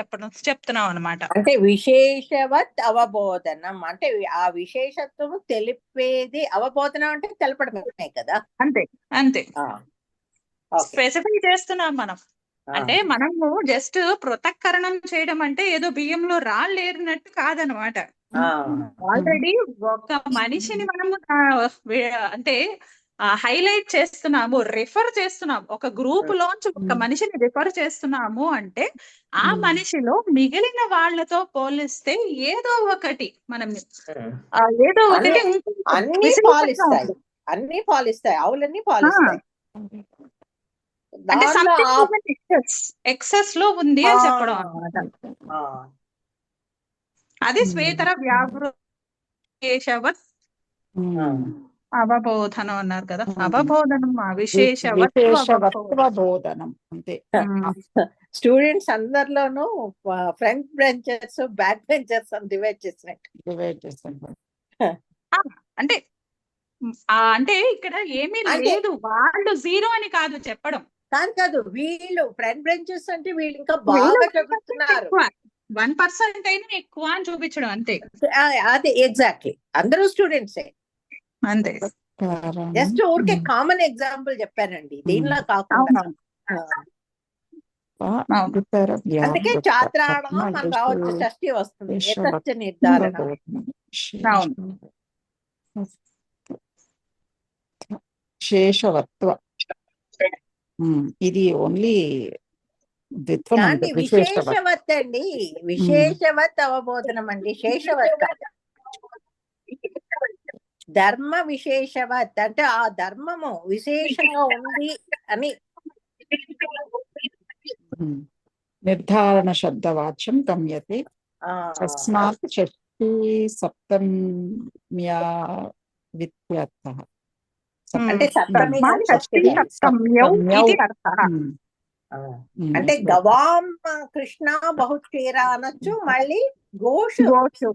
చెప్తున్నాం అనమాట. అంటే విశేషవత్ అవబోధనం అంటే ఆ విశేషత్వం తెలిపేది. అవబోధనం అంటే తెలపడమే కదా. అంతే స్పెసిఫై చేస్తున్నాం మనం. అంటే మనము జస్ట్ పృథక్కరణం చేయడం అంటే ఏదో బియ్యంలో రాళ్ళు ఏరినట్టు కాదనమాట. ఆల్రెడీ ఒక మనిషిని మనము అంటే హైలైట్ చేస్తున్నాము, రిఫర్ చేస్తున్నాము, ఒక గ్రూప్ లోంచి ఒక ఉమ్. మనిషిని రిఫర్ చేస్తున్నాము అంటే ఆ ఉమ్. మనిషిలో మిగిలిన వాళ్ళతో పోలిస్తే ఏదో ఒకటి మనం ఉమ్. ఏదో అన్ని ఒకటి అన్ని విశేషంగా పాలిస్తాయి, ఉంటుంది. అన్ని పాలిస్తాయి, ఆవులన్నీ ఆ, పాలిస్తాయి. అంటే దాంట్లో సంథింగ్ ఎక్సెస్ లో ఉంది అని చెప్పడం ఆ అన్నమాట. ఆ, అది ఉమ్. శ్వేతర వ్యాఘ్రేషవత్ ఆ. అవబోధనం అన్నారు కదా, అవబోధనం విశేషవత్ విశేషవత్వ బోధనం అంతే. స్టూడెంట్స్ అందరిలోనూ ఫ్రంట్ బెంచర్స్, బ్యాక్ బెంచర్స్ అని డివైడ్ చేసినట్టు. డివైడ్ చేస్తాను. అంటే అంటే ఇక్కడ ఏమీ అంటే లేదు, వాళ్ళు జీరో అని కాదు చెప్పడం. కాదు వీళ్ళు ఫ్రంట్ బెంచర్స్ అంటే వీళ్ళు ఇంకా బాగా చదువుతున్నారు. 1% అయినా ఎక్కువ అని చూపించడం అంతే. అదే ఎగ్జాక్ట్లీ, అందరూ స్టూడెంట్సే. అంతే. జస్ట్ ఊరికే కామన్ ఎగ్జాంపుల్ చెప్పానండి, దీనిలా కాకుండా. అందుకే ఛాత్రాణం మనం రావచ్చు, షష్ఠి వస్తుంది, యతశ్చ నిర్ధారణ. శేషవత్వ ఇది ఓన్లీ ద్విత్వం అంటే విశేషవత్ అండి, విశేషవత్ అవబోధనం అండి, శేషవత్ కాదు. ధర్మ విశేషవత్ అంటే ఆ ధర్మము విశేషంగా ఉంది అని. నిర్ధారణ శబ్దవాచ్యం గమ్యతే తస్మాత్ షష్ఠీ సప్తమ్యా విత్యర్థః. అంటే సప్తమి కాదు, షష్ఠి కాదు. అంటే గవాం కృష్ణ బహుక్షీర అనొచ్చు, మళ్ళీ గోషు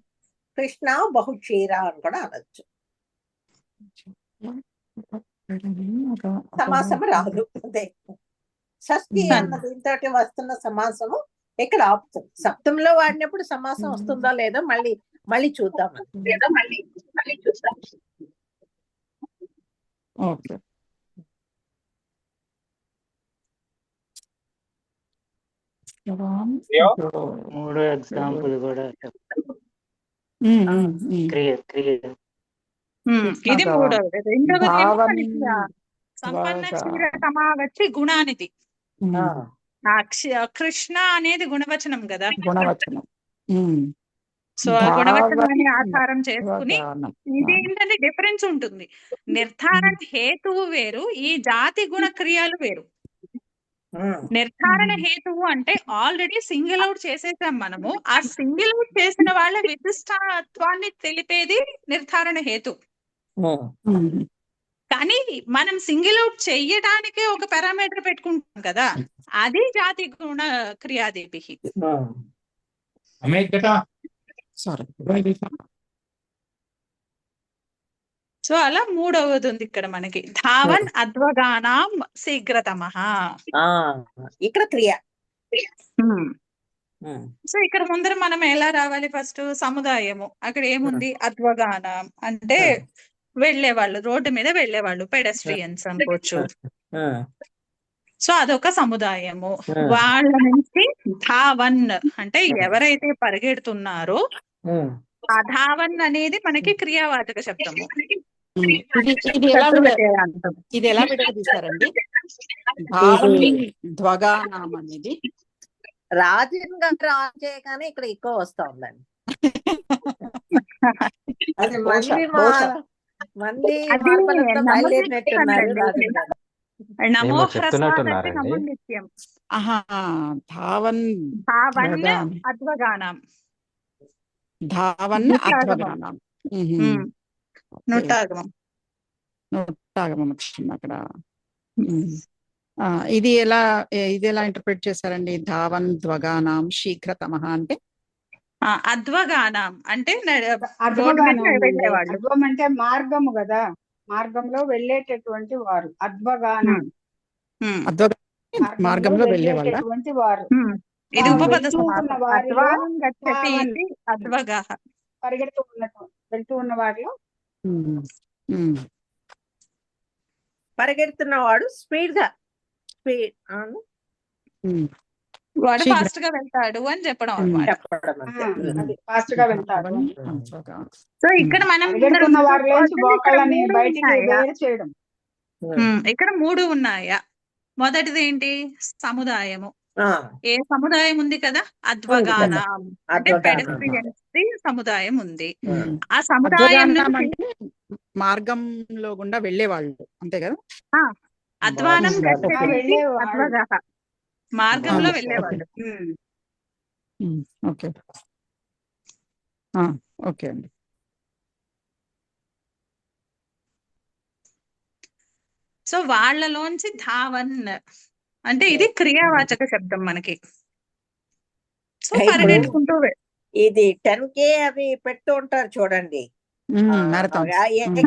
కృష్ణ బహుక్షీర అని కూడా అనొచ్చు. సమాసము రాదు. అదే షష్ఠి అన్న దీంతో వస్తున్న సమాసము ఇక్కడ ఆపుతుంది. సప్తంలో వాడినప్పుడు సమాసం వస్తుందో లేదో మళ్ళీ చూద్దాం. ఓకే. మూడో ఎగ్జాంపుల్ కూడా ఇది మూడవది. రెండవది సంపన్న క్షీరతమా వచ్చి గుణానిది. కృష్ణ అనేది గుణవచనం కదా, గుణవచనం. సో ఆ గుణవచనాన్ని ఆధారం చేసుకుని ఇది ఏంటంటే డిఫరెన్స్ ఉంటుంది. నిర్ధారణ హేతువు వేరు, ఈ జాతి గుణ క్రియలు వేరు. నిర్ధారణ హేతువు అంటే ఆల్రెడీ సింగిల్ అవుట్ చేసేసాం మనము, ఆ సింగిల్ అవుట్ చేసిన వాళ్ళ విశిష్టత్వాన్ని తెలిపేది నిర్ధారణ హేతు. కానీ మనం సింగిల్ అవుట్ చెయ్యడానికే ఒక పారామీటర్ పెట్టుకుంటాం కదా, అది జాతి గుణ క్రియాదేవి. సో అలా మూడవది ఉంది ఇక్కడ మనకి, ధావన్ అధ్వగానాం శీఘ్రతమః. ఇక్కడ క్రియ. సో ఇక్కడ ముందర మనం ఎలా రావాలి, ఫస్ట్ సముదాయము, అక్కడ ఏముంది, అధ్వగానం అంటే వెళ్ళేవాళ్ళు, రోడ్డు మీద వెళ్ళేవాళ్ళు, పెడస్ట్రియన్స్ అనుకోవచ్చు. సో అదొక సముదాయము. వాళ్ళ నుంచి ధావన్ అంటే ఎవరైతే పరిగెడుతున్నారో ఆ ధావన్ అనేది మనకి క్రియావాచక శబ్దము. ఇది ఎలా విడదీశారండి? ధ్వగానాం అనేది రాజన్ గారు ఆన్ చేయగానే ఇక్కడ ఎక్కువ వస్తా ఉందండి. అది మంది బయలుదేరినట్టున్నారు రాజన్ గారు. నిత్యం ధావన్ అధ్వగానం, ధావన్ అధ్వగానం నుట్టాగమం వచ్చింది అక్కడ. ఇది ఎలా ఇంటర్ప్రిట్ చేశారండి? ధావన్ ధ్వగానాం శీఘ్రతమః అంటే అధ్వగానం అంటే అధ్వం అంటే మార్గము కదా, మార్గంలో వెళ్ళేటటువంటి వారు అధ్వగానం. మార్గంలో వెళ్ళేటటువంటి వారు. ఇది ఉపపద వెళ్తూ ఉన్న వారిలో పరిగెడుతున్నవాడు స్పీడ్ వాడు ఫాస్ట్ గా వెళ్తాడు అని చెప్పడం అన్నమాట. ఫాస్ట్ గా వెళ్తాడు. సో ఇక్కడ మనం వారిలోంచి ఒకళ్ళని బయటికి వేరు చేయడం. ఇక్కడ 3 ఉన్నాయా? మొదటిది ఏంటి? సముదాయము. ఏ సముదాయం ఉంది కదా? అద్వగాన అంటే పెడెస్ట్రియన్స్ సముదాయం ఉంది. ఆ సముదాయం అద్వగానం నుంచి అంటే మార్గంలో గుండా వెళ్ళే వాళ్ళు అంతే కదా? అద్వానం గచ్చతి వెళ్ళేవాళ్ళు. అద్వగః మార్గంలో వెళ్ళేవాళ్ళు. ఓకే ఓకే అండి. సో వాళ్ళలోంచి ధావన్ అంటే ఇది క్రియావాచక శబ్దం మనకి. సో పరిగెట్టుకుంటూ ఇది 10K అవి పెడుతూ ఉంటారు చూడండి,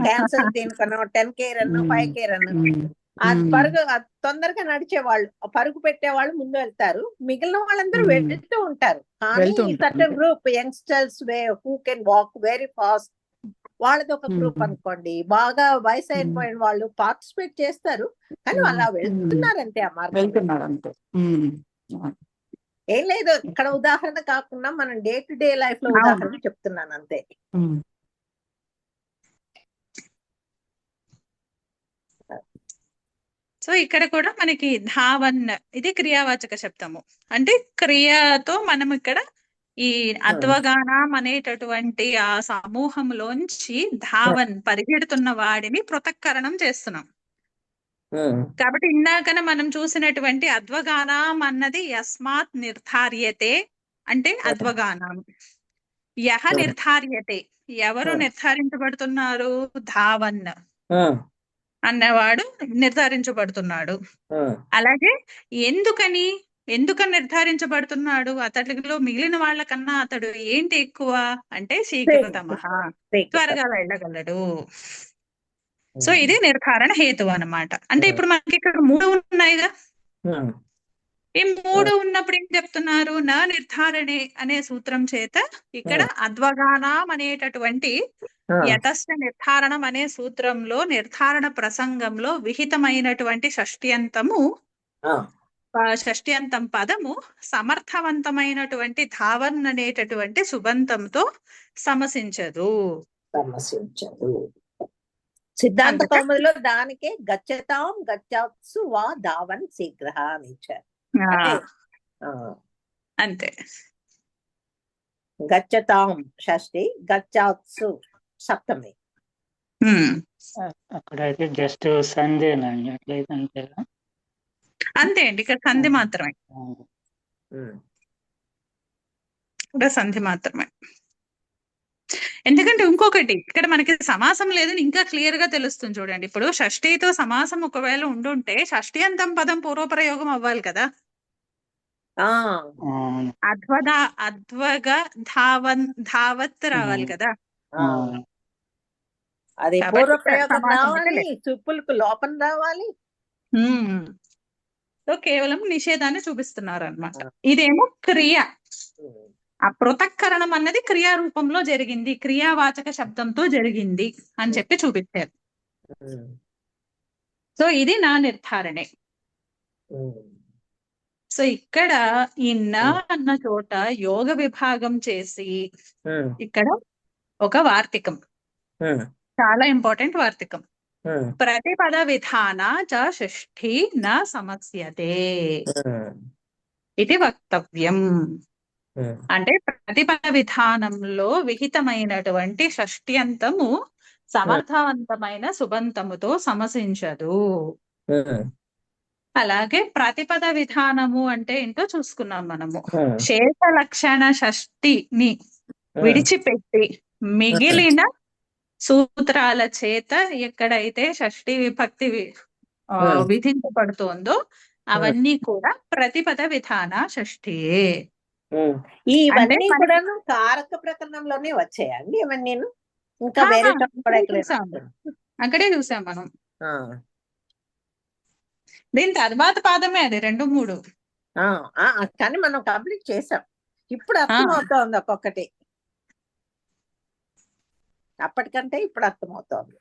క్యాన్సర్ దీనికన్నా 10K రన్ 5K రన్, అది పరుగు తొందరగా నడిచేవాళ్ళు పరుగు పెట్టేవాళ్ళు ముందు వెళ్తారు, మిగిలిన వాళ్ళందరూ వెళ్తూ ఉంటారు. కానీ certain group youngsters who can walk very fast, వాళ్ళది ఒక గ్రూప్ అనుకోండి, బాగా వయసు అయిపోయిన వాళ్ళు పార్టిసిపేట్ చేస్తారు కానీ అలా వెళ్తున్నారంటే ఆ మార్గం. ఏం లేదు, ఇక్కడ ఉదాహరణ కాకుండా మనం డే టు డే లైఫ్ లో ఉదాహరణ చెప్తున్నాను అంతే. సో ఇక్కడ కూడా మనకి ధావన్ ఇది క్రియావాచక శబ్దము. అంటే క్రియతో మనం ఇక్కడ ఈ అద్వగానం అనేటటువంటి ఆ సమూహంలోంచి ధావన్ పరిగెడుతున్న వాడిని పృథక్కరణం చేస్తున్నాం. కాబట్టి ఇందాకన మనం చూసినటువంటి అద్వగానం అన్నది యస్మాత్ నిర్ధార్యతే అంటే అద్వగానం. యహ నిర్ధార్యతే ఎవరు నిర్ధారించబడుతున్నారు? ధావన్ అన్నవాడు నిర్ధారించబడుతున్నాడు. అలాగే ఎందుకని నిర్ధారించబడుతున్నాడు? అతడిలో మిగిలిన వాళ్ళకన్నా అతడు ఏంటి ఎక్కువ అంటే శీఘ్రతమః త్వరగా వెళ్ళగలడు. సో ఇది నిర్ధారణ హేతు అన్నమాట. అంటే ఇప్పుడు మనకి ఇక్కడ 3 ఉన్నాయిగా, ఈ 3 ఉన్నప్పుడు ఏం చెప్తున్నారు? నా నిర్ధారణే అనే సూత్రం చేత ఇక్కడ అద్వగానం అనేటటువంటి యతస్య నిర్ధారణం అనే సూత్రంలో నిర్ధారణ ప్రసంగంలో విహితమైనటువంటి షష్ట్యంతం పదము సమర్థవంతమైనటువంటి ధావన్ అనేటటువంటి సుబంతంతో సమసించదు. సిద్ధాంత కౌముదిలో దానికే గచ్చతాం గచ్చాత్సు వా ధావన్ శీఘ్ర అని ఇచ్చారు. అంతే. గచ్చతాం షష్ఠి, గచ్చాత్సు సప్తమి. అక్కడైతే జస్ట్ సంధేనండి, అట్లయితే అంతేగా? అంతే అండి, ఇక్కడ సంధి మాత్రమే. ఇక్కడ సంధి మాత్రమే. ఎందుకంటే ఇంకొకటి ఇక్కడ మనకి సమాసం లేదని ఇంకా క్లియర్ గా తెలుస్తుంది చూడండి. ఇప్పుడు షష్ఠితో సమాసం ఒకవేళ ఉండుంటే షష్ఠ్యంతం పదం పూర్వప్రయోగం అవ్వాలి కదా. అద్వగ ధావత్ రావాలి కదా. అది పూర్వప్రయోగం రావాలి, తుప్పులకు లోపం రావాలి. సో కేవలం నిషేధాన్ని చూపిస్తున్నారు అన్నమాట. ఇదేమో క్రియ. ఆ పృథక్కరణం అన్నది క్రియా రూపంలో జరిగింది, క్రియావాచక శబ్దంతో జరిగింది అని చెప్పి చూపించారు. సో ఇది నా నిర్ధారణే. సో ఇక్కడ ఈ నా అన్న చోట యోగ విభాగం చేసి ఇక్కడ ఒక వార్తికం, చాలా ఇంపార్టెంట్ వార్తికం. ప్రతిపద విధాన చ షష్ఠి న సమస్యతే ఇది వక్తవ్యం. అంటే ప్రతిపద విధానంలో విహితమైనటువంటి షష్ట్యంతము సమర్థవంతమైన సుబంతముతో సమసించదు. అలాగే ప్రతిపద విధానము అంటే ఏంటో చూసుకున్నాం మనము. శేష లక్షణ షష్ఠిని విడిచిపెట్టి మిగిలిన సూత్రాల చేత ఎక్కడైతే షష్ఠి విభక్తి విధించబడుతోందో అవన్నీ కూడా ప్రతిపద విధాన షష్ఠియే. ఇవన్నీ కూడా కారక ప్రకరణంలోనే వచ్చాయండి ఇవన్నీ. ఇంకా వేరే అక్కడే చూసాం మనం. దీని తర్వాత పాదమే అది 2, 3. కానీ మనం కంప్లీట్ చేసాం. ఇప్పుడు అర్థమవుతోంది ఒక్కొక్కటి, అప్పటికంటే ఇప్పుడు అర్థమవుతోంది.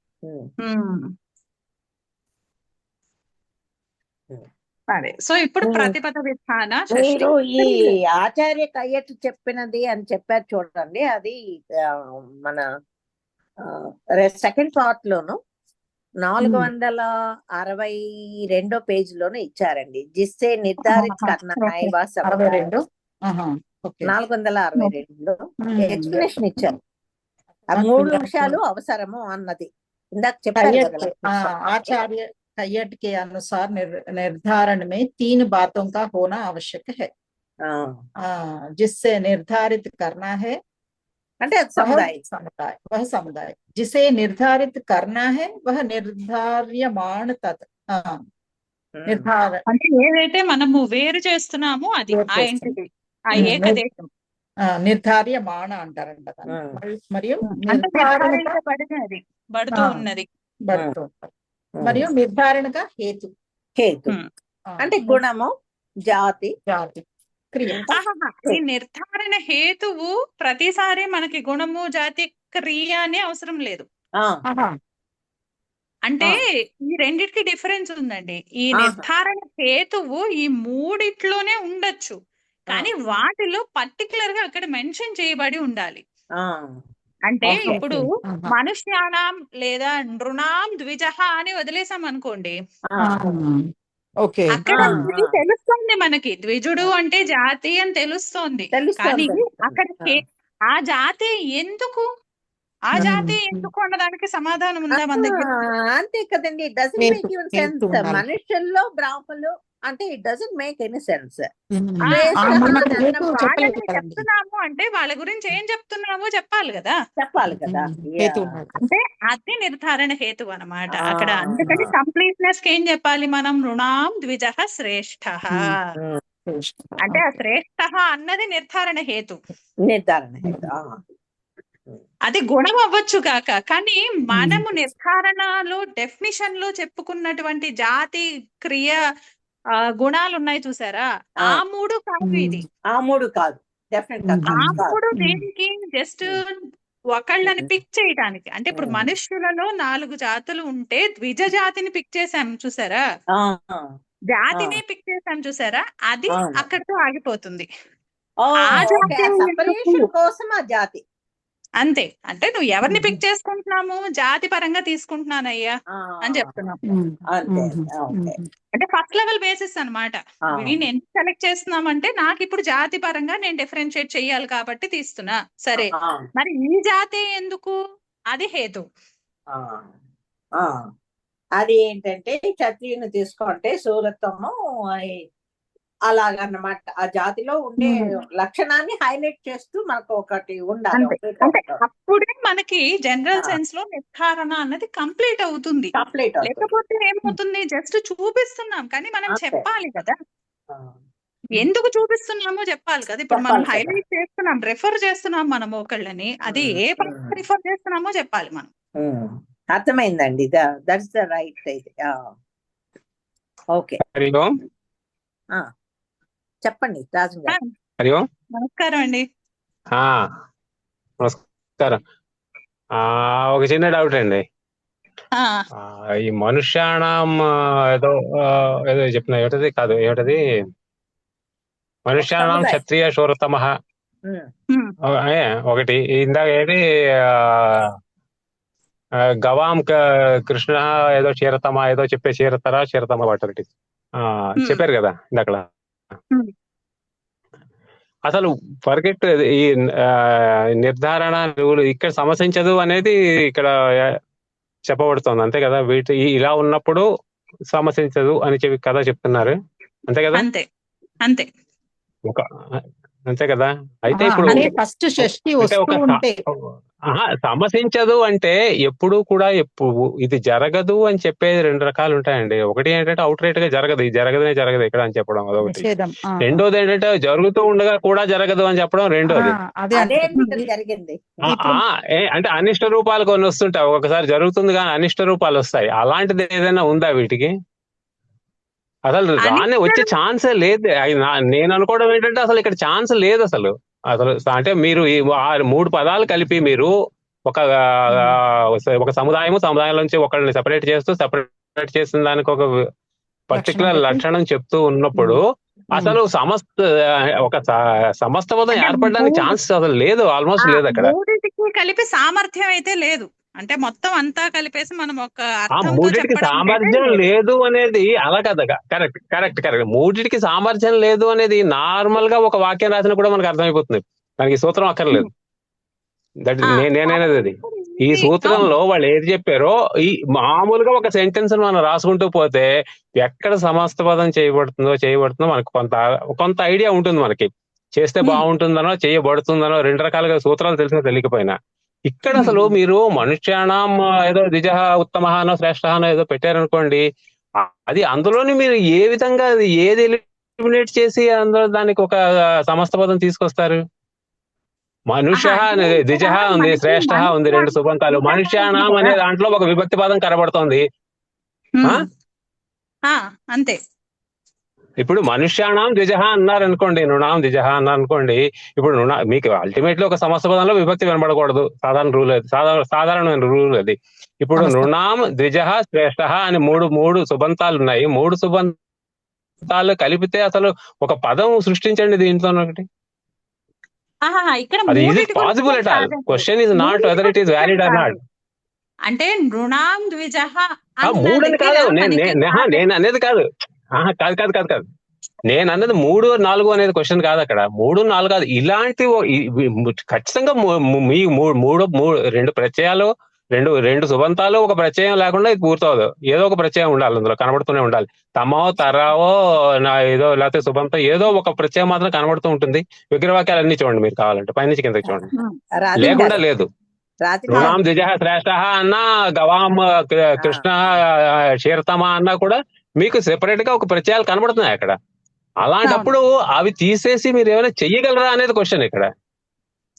అదే. సో ఇప్పుడు ప్రతిపద విధాన మీరు ఈ ఆచార్య కయ్యట్ చెప్పినది అని చెప్పారు చూడండి, అది మన సెకండ్ పార్ట్ లోను 462 పేజీలోనే ఇచ్చారండి. జిస్సే నిర్ధారిత కర్నా హై వా సమకాలీన 62. ఓకే. 462లో ఎక్స్ప్లెనేషన్ ఇచ్చారు. ఆ 3 నిమిషాలు అవసరము అన్నది ఇందాక చెప్పారు कैयट కదా के లక్ష్మీ సార్. आचार्य कैयट के अनुसार निर्धारण में 3 बातों का होना आवश्यक है, ఆ, जिससे निर्धारित करना है అంటే అది సముదాయం. वह समुदाय जिसे निर्धारित करना है वह निर्धार्यमाण तत् निर्धारण అంటే ఏదైతే మనము వేరు చేస్తున్నామో అది వేరు ఆ చేస్తున్నాం. ఎంటిటీ, ఆ ఏకదేశం నిర్ధార్యమాణ అంటారంట దాన్ని. మరియు అంటే నిర్ధారణగా నిర్ధారించబడినది, బడుతూ ఉన్నది. బడుతూ మరియు నిర్ధారణగా హేతు హేతు అంటే గుణము, జాతి, జాతి, క్రియ. ఆహాహా. ఈ నిర్ధారణ హేతువు ప్రతిసారి మనకి గుణము, జాతి, క్రియ అనే అవసరం లేదు. అంటే ఈ రెండిటికి డిఫరెన్స్ ఉందండి. ఈ నిర్ధారణ హేతువు ఈ మూడిట్లోనే ఉండొచ్చు, కానీ వాటిలో పర్టికులర్ గా అక్కడ మెన్షన్ చేయబడి ఉండాలి. అంటే ఇప్పుడు మనుష్యానాం లేదా నృణాం ద్విజః అని వదిలేసాం అనుకోండి, అక్కడ ఇది తెలుస్తోంది మనకి, ద్విజుడు అంటే జాతి అని తెలుస్తోంది. కానీ అక్కడ ఆ జాతి ఎందుకు, ఆ జాతి ఎందుకు అన్నదానికి సమాధానం ఉందా మన దగ్గర? అంతే కదండి. It doesn't make your sense. మనుషుల్లో బ్రాహ్మణులు అంటే it doesn't make any sense. చెప్తున్నాము అంటే వాళ్ళ గురించి ఏం చెప్తున్నామో చెప్పాలి కదా. అంటే అది నిర్ధారణ హేతు అన్నమాట అక్కడ. అందుకని కంప్లీట్నెస్ కి ఏం చెప్పాలి మనం? నృణాం ద్విజః శ్రేష్ఠః అంటే ఆ శ్రేష్ఠ అన్నది నిర్ధారణ హేతు. అది గుణం అవ్వచ్చు కాక, కానీ మనము నిర్ధారణలో డెఫినిషన్ లో చెప్పుకున్నటువంటి జాతి, క్రియ, గుణాలు ఉన్నాయి చూసారా, ఆ మూడు కాదు. ఇది ఆ మూడు కాదు. ఆ మూడు దేనికి? జస్ట్ ఒకళ్ళని పిక్ చేయడానికి. అంటే ఇప్పుడు మనుష్యులలో 4 జాతులు ఉంటే ద్విజ జాతిని పిక్ చేసాం చూసారా, జాతిని పిక్ చేసాం చూసారా, అది అక్కడితో ఆగిపోతుంది. కోసం ఆ జాతి అంతే. అంటే నువ్వు ఎవరిని పిక్ చేసుకుంటున్నాము? జాతి పరంగా తీసుకుంటున్నానయ్యా అని చెప్తున్నాం. అంటే ఫస్ట్ లెవెల్ బేసిస్ అన్నమాట. వీడిని ఎందుకు సెలెక్ట్ చేస్తున్నామంటే నాకు ఇప్పుడు జాతి పరంగా నేను డిఫరెన్షియేట్ చెయ్యాలి కాబట్టి తీస్తున్నా. సరే, మరి ఈ జాతి ఎందుకు? అది హేతు. అది ఏంటంటే క్షత్రియుని తీసుకుంటే శూరత్వము అలాగన్నమాట. ఆ జాతిలో ఉండే లక్షణాన్ని హైలైట్ చేస్తూ మనకు ఒకటి ఉండాలి. అప్పుడే మనకి జనరల్ సెన్స్ లో నిర్ధారణ అన్నది కంప్లీట్ అవుతుంది. లేకపోతే ఏమవుతుంది? జస్ట్ చూపిస్తున్నాం కానీ మనం చెప్పాలి కదా, ఎందుకు చూపిస్తున్నామో చెప్పాలి కదా. ఇప్పుడు మనం హైలైట్ చేస్తున్నాం, రిఫర్ చేస్తున్నాం మనం ఒకళ్ళని, అది ఏ పరంగా రిఫర్ చేస్తున్నామో చెప్పాలి మనం. అర్థమైందండి. That's the right. ఓకే, చెప్పండి రాజు గారు. హరి ఓం. నమస్కారం అండి. నమస్కారం. ఒక చిన్న డౌట్ అండి. ఈ మనుష్యాణం ఏదో ఏదో చెప్తున్నా, ఏమిటది కాదు, ఏమిటది మనుష్యాణం క్షత్రియ శూరతమః ఒకటి. ఇందాక ఏది గవాం కృష్ణ ఏదో క్షీరతమ ఏదో చెప్పే క్షీరతమ వాటి చెప్పారు కదా ఇందాక. అసలు ఫర్గెట్ ఈ నిర్ధారణ ఇక్కడ సమసించదు అనేది ఇక్కడ చెప్పబడుతుంది, అంతే కదా. వీటి ఇలా ఉన్నప్పుడు సమసించదు అని చెప్పి కదా చెప్తున్నారు, అంతే కదా? అంతే అంతే కదా. అయితే ఇప్పుడు సమసించదు అంటే ఎప్పుడు కూడా ఇది జరగదు అని చెప్పేది 2 రకాలు ఉంటాయండి. ఒకటి ఏంటంటే అవుట్ రైట్ గా జరగదు, ఇది జరగదు ఇక్కడ అని చెప్పడం అదొకటి. రెండోది ఏంటంటే జరుగుతూ ఉండగా కూడా జరగదు అని చెప్పడం రెండోది. అంటే అనిష్ట రూపాలు కొన్ని వస్తుంటాయి, ఒకసారి జరుగుతుంది కానీ అనిష్ట రూపాలు వస్తాయి. అలాంటిది ఏదైనా ఉందా వీటికి? అసలు రానే వచ్చే ఛాన్సే లేదు. నేను అనుకోవడం ఏంటంటే అసలు ఇక్కడ ఛాన్స్ లేదు అసలు. అంటే మీరు ఈ 3 పదాలు కలిపి మీరు ఒక సముదాయం నుంచి ఒకళ్ళని సెపరేట్ చేసిన దానికి ఒక పర్టికులర్ లక్షణం చెప్తూ ఉన్నప్పుడు అసలు సమస్త పదం ఏర్పడడానికి ఛాన్స్ అసలు లేదు, ఆల్మోస్ట్ లేదు అక్కడ. కలిపి సామర్థ్యం అయితే లేదు. అంటే మొత్తం అంతా కలిపేసి మనం ఒక ఆ అర్థంతో మూడిటికి చెప్పడానికి అయితే సామర్థ్యం లేదు. లేదు అనేది అలా కదా. Correct correct correct. మూడిటికి సామర్థ్యం లేదు అనేది నార్మల్ గా ఒక వాక్యం రాసినా కూడా మనకు అర్థమైపోతుంది. దానికి సూత్రం అక్కర్లేదు. దట్ ఆ, నేనేది అది. ఇప్పుడు ఈ ఇది అవును. సూత్రంలో వాళ్ళు ఏది చెప్పారో ఈ మామూలుగా ఒక సెంటెన్స్ మనం రాసుకుంటూ పోతే ఎక్కడ సమస్త పదం చేయబడుతుందో మనకు కొంత ఐడియా ఉంటుంది. మనకి చేస్తే ఉమ్, బాగుంటుందనో చేయబడుతుందనో రెండు రకాలుగా సూత్రాలు తెలిసినా తెలియకపోయినా ఇక్కడ అసలు మీరు మనుష్యాణం ఏదో ద్విజ ఉత్తమ అనో శ్రేష్ఠ అనో ఏదో పెట్టారనుకోండి, అది అందులోని మీరు ఏ విధంగా అది ఏది ఎలిమినేట్ చేసి అందులో దానికి ఒక సమస్త పదం తీసుకొస్తారు? మనుష్య అంటే అనేది ఇక్కడ ద్విజ ఉంది, మనకి శ్రేష్ఠ ఉంది, రెండు మనుష్యాణం సుబంతాలు. ద్విజ మనుష్యాణం ఉంది అనే కదా. దాంట్లో ఒక విభక్తి పదం కనబడుతోంది. ఆ ఉమ్, అంతే. ఇప్పుడు మనుష్యాణం ద్విజ అన్నారు అనుకోండి, నృణాం ద్విజ అన్నారు అనుకోండి, ఇప్పుడు మీకు అల్టిమేట్లీ ఒక సమస్త పదంలో విభక్తి వినబడకూడదు. సాధారణ రూల్ అది, సాధారణమైన రూల్ అది. ఇప్పుడు నృణాం ద్విజ శ్రేష్ఠ అని మూడు సుబంతాలు ఉన్నాయి. మూడు సుబంతాలు కలిపితే అసలు ఒక పదం సృష్టించండి దీంట్లో ఒకటి. ఇక్కడ అది ఈజ్ మూడిటి ఇట్ పాసిబుల్ గురించి ఎట్ ఆల్? కాదండి, క్వశ్చన్ ఇస్ నాట్ మూడిటి వెదర్ ఇట్ ఈస్ గురించి వ్యాలిడ్ ఆర్ కాదు. నాట్. అంటే నృణాం ద్విజ ఆ అన్న మూడని దగ్గర కాదు మనకి నేను అనేది కాదు. కాదు కాదు కాదు కాదు. నేను అన్నది 3, 4 అనేది క్వశ్చన్ కాదు అక్కడ. 3, 4 కాదు. ఇలాంటి ఖచ్చితంగా రెండు ప్రత్యయాలు, రెండు సుబంతాలు, ఒక ప్రత్యయం లేకుండా ఇది పూర్తవదు. ఏదో ఒక ప్రత్యయం ఉండాలి, అందులో కనబడుతూనే ఉండాలి. తమో తరావో ఏదో లేకపోతే సుబంతం ఏదో ఒక ప్రత్యయం మాత్రం కనబడుతూ ఉంటుంది. విగ్రహవాక్యాలు అన్ని చూడండి మీరు కావాలంటే, పైనుంచి కిందకి చూడండి. లేకుండా లేదు. నృణాం ద్విజ శ్రేష్ఠ అన్నా, గవాం కృష్ణ క్షీరతమా అన్నా కూడా మీకు సెపరేట్ గా ఒక ప్రత్యయాలు కనబడుతున్నాయి అక్కడ. అలాంటప్పుడు అవి తీసేసి మీరు ఏమైనా చెయ్యగలరా అనేది క్వశ్చన్ ఇక్కడ.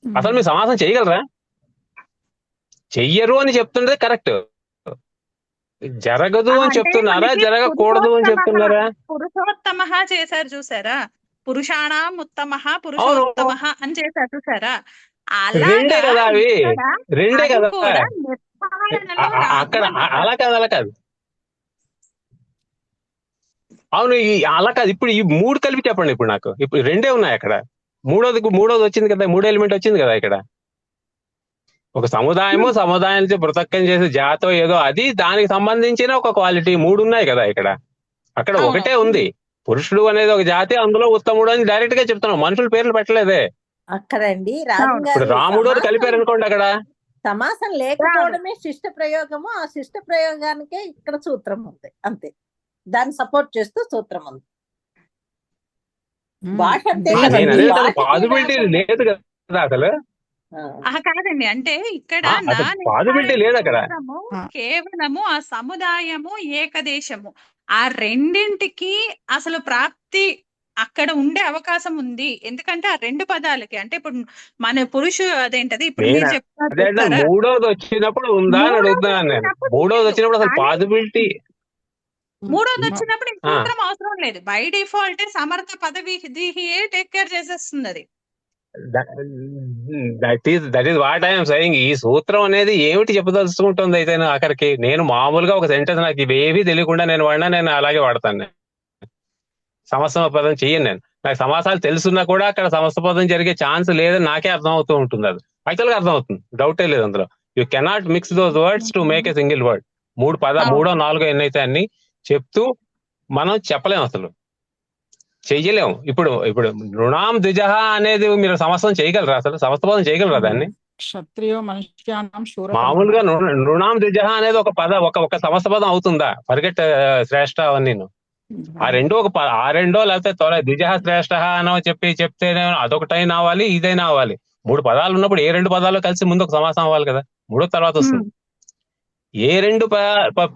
అసలు మీరు సమాసం చేయగలరా? చెయ్యరు అని చెప్తుండే కరెక్ట్. జరగదు అని చెప్తున్నారా, జరగకూడదు అని చెప్తున్నారా? పురుషోత్తమ చేశారు చూసారా, పురుషాణం ఉత్తమ పురుషోత్తమ అని చేశారు చూసారా. రెండే కదా అవి, రెండే కదా అక్కడ. అలా కాదు. అవును, అలా కాదు. ఇప్పుడు ఈ మూడు కలిపి చెప్పండి. ఇప్పుడు నాకు ఇప్పుడు రెండే ఉన్నాయి అక్కడ. మూడోది వచ్చింది కదా, మూడో ఎలిమెంట్ వచ్చింది కదా ఇక్కడ. ఒక సముదాయం నుంచి పృథక్కం చేసే జాతో ఏదో అది, దానికి సంబంధించిన ఒక క్వాలిటీ. 3 ఉన్నాయి కదా ఇక్కడ. అక్కడ ఒకటే ఉంది. పురుషుడు అనేది ఒక జాతి, అందులో ఉత్తముడు అని డైరెక్ట్ గా చెప్తున్నాం. మనుషుల పేర్లు పెట్టలేదే అక్కడండి. ఇప్పుడు రాముడు అని కలిపారు అనుకోండి అక్కడ. సమాసం లేకపోవడమే శిష్ట ప్రయోగము. ఆ శిష్ట ప్రయోగానికే ఇక్కడ సూత్రం ఉంది, అంతే. దాన్ని సపోర్ట్ చేస్తూ సూత్రం ఉంది. భాష పాసిబిలిటీ లేదు కదా అసలు. కాదండి, అంటే ఇక్కడ పాసిబిలిటీ లేదు అక్కడ. కేవలము ఆ సముదాయము ఏకదేశము ఆ రెండింటికి అసలు ప్రాప్తి అక్కడ ఉండే అవకాశం ఉంది. ఎందుకంటే ఆ రెండు పదాలకి, అంటే ఇప్పుడు మన అదేంటది ఇప్పుడు మీరు చెప్తారు. మూడోది వచ్చినప్పుడు ఉందా అని అడుగుతున్నాను నేను. మూడోది వచ్చినప్పుడు అసలు పాసిబిలిటీ, మూడోది వచ్చినప్పుడు ఇంక సూత్రం అవసరం లేదు. బై డిఫాల్ట్ సమర్థ పదవి టేక్ కేర్ చేసేస్తుంది అది. That is what I'm saying. ఈ సూత్రం అనేది ఏమిటి చెప్పదలుచుకుంటుంది అయితే ఆఖరికి? నేను మామూలుగా ఒక సెంటెన్స్ నాకు ఇవేవి తెలియకుండా నేను అలాగే వాడతాను. సమస్త పదం చెయ్యను నేను. నాకు సమాసాలు తెలుసున్నా కూడా అక్కడ సమస్త పదం జరిగే ఛాన్స్ లేదని నాకే అర్థం అవుతూ ఉంటుంది. అది యాక్చువల్ గా అర్థం అవుతుంది, డౌటే లేదు అందులో. You cannot mix those words to make a single word. 3, 4 ఎన్నైతే అన్ని చెప్తూ మనం చెప్పలేం, అసలు చెయ్యలేము. ఇప్పుడు నృణాం ద్విజ అనేది మీరు సమస్తం చేయగలరా? అసలు సమస్త పదం చేయగలరా దాన్ని? క్షత్రియో మనుష్యాణం శూర. మామూలుగా నృణాం ద్విజ అనేది ఒక ఒక సమస్త పదం అవుతుందా? ఫర్గెట్ శ్రేష్ఠ అవన్నీ. ఆ రెండో లేకపోతే ద్విజ శ్రేష్ఠ అనో చెప్తేనే అదొకటైనా అవ్వాలి, ఇదైనా అవ్వాలి. 3 పదాలు ఉన్నప్పుడు ఏ 2 పదాలు కలిసి ముందు ఒక సమాసం అవ్వాలి కదా, మూడో తర్వాత వస్తుంది. ఏ 2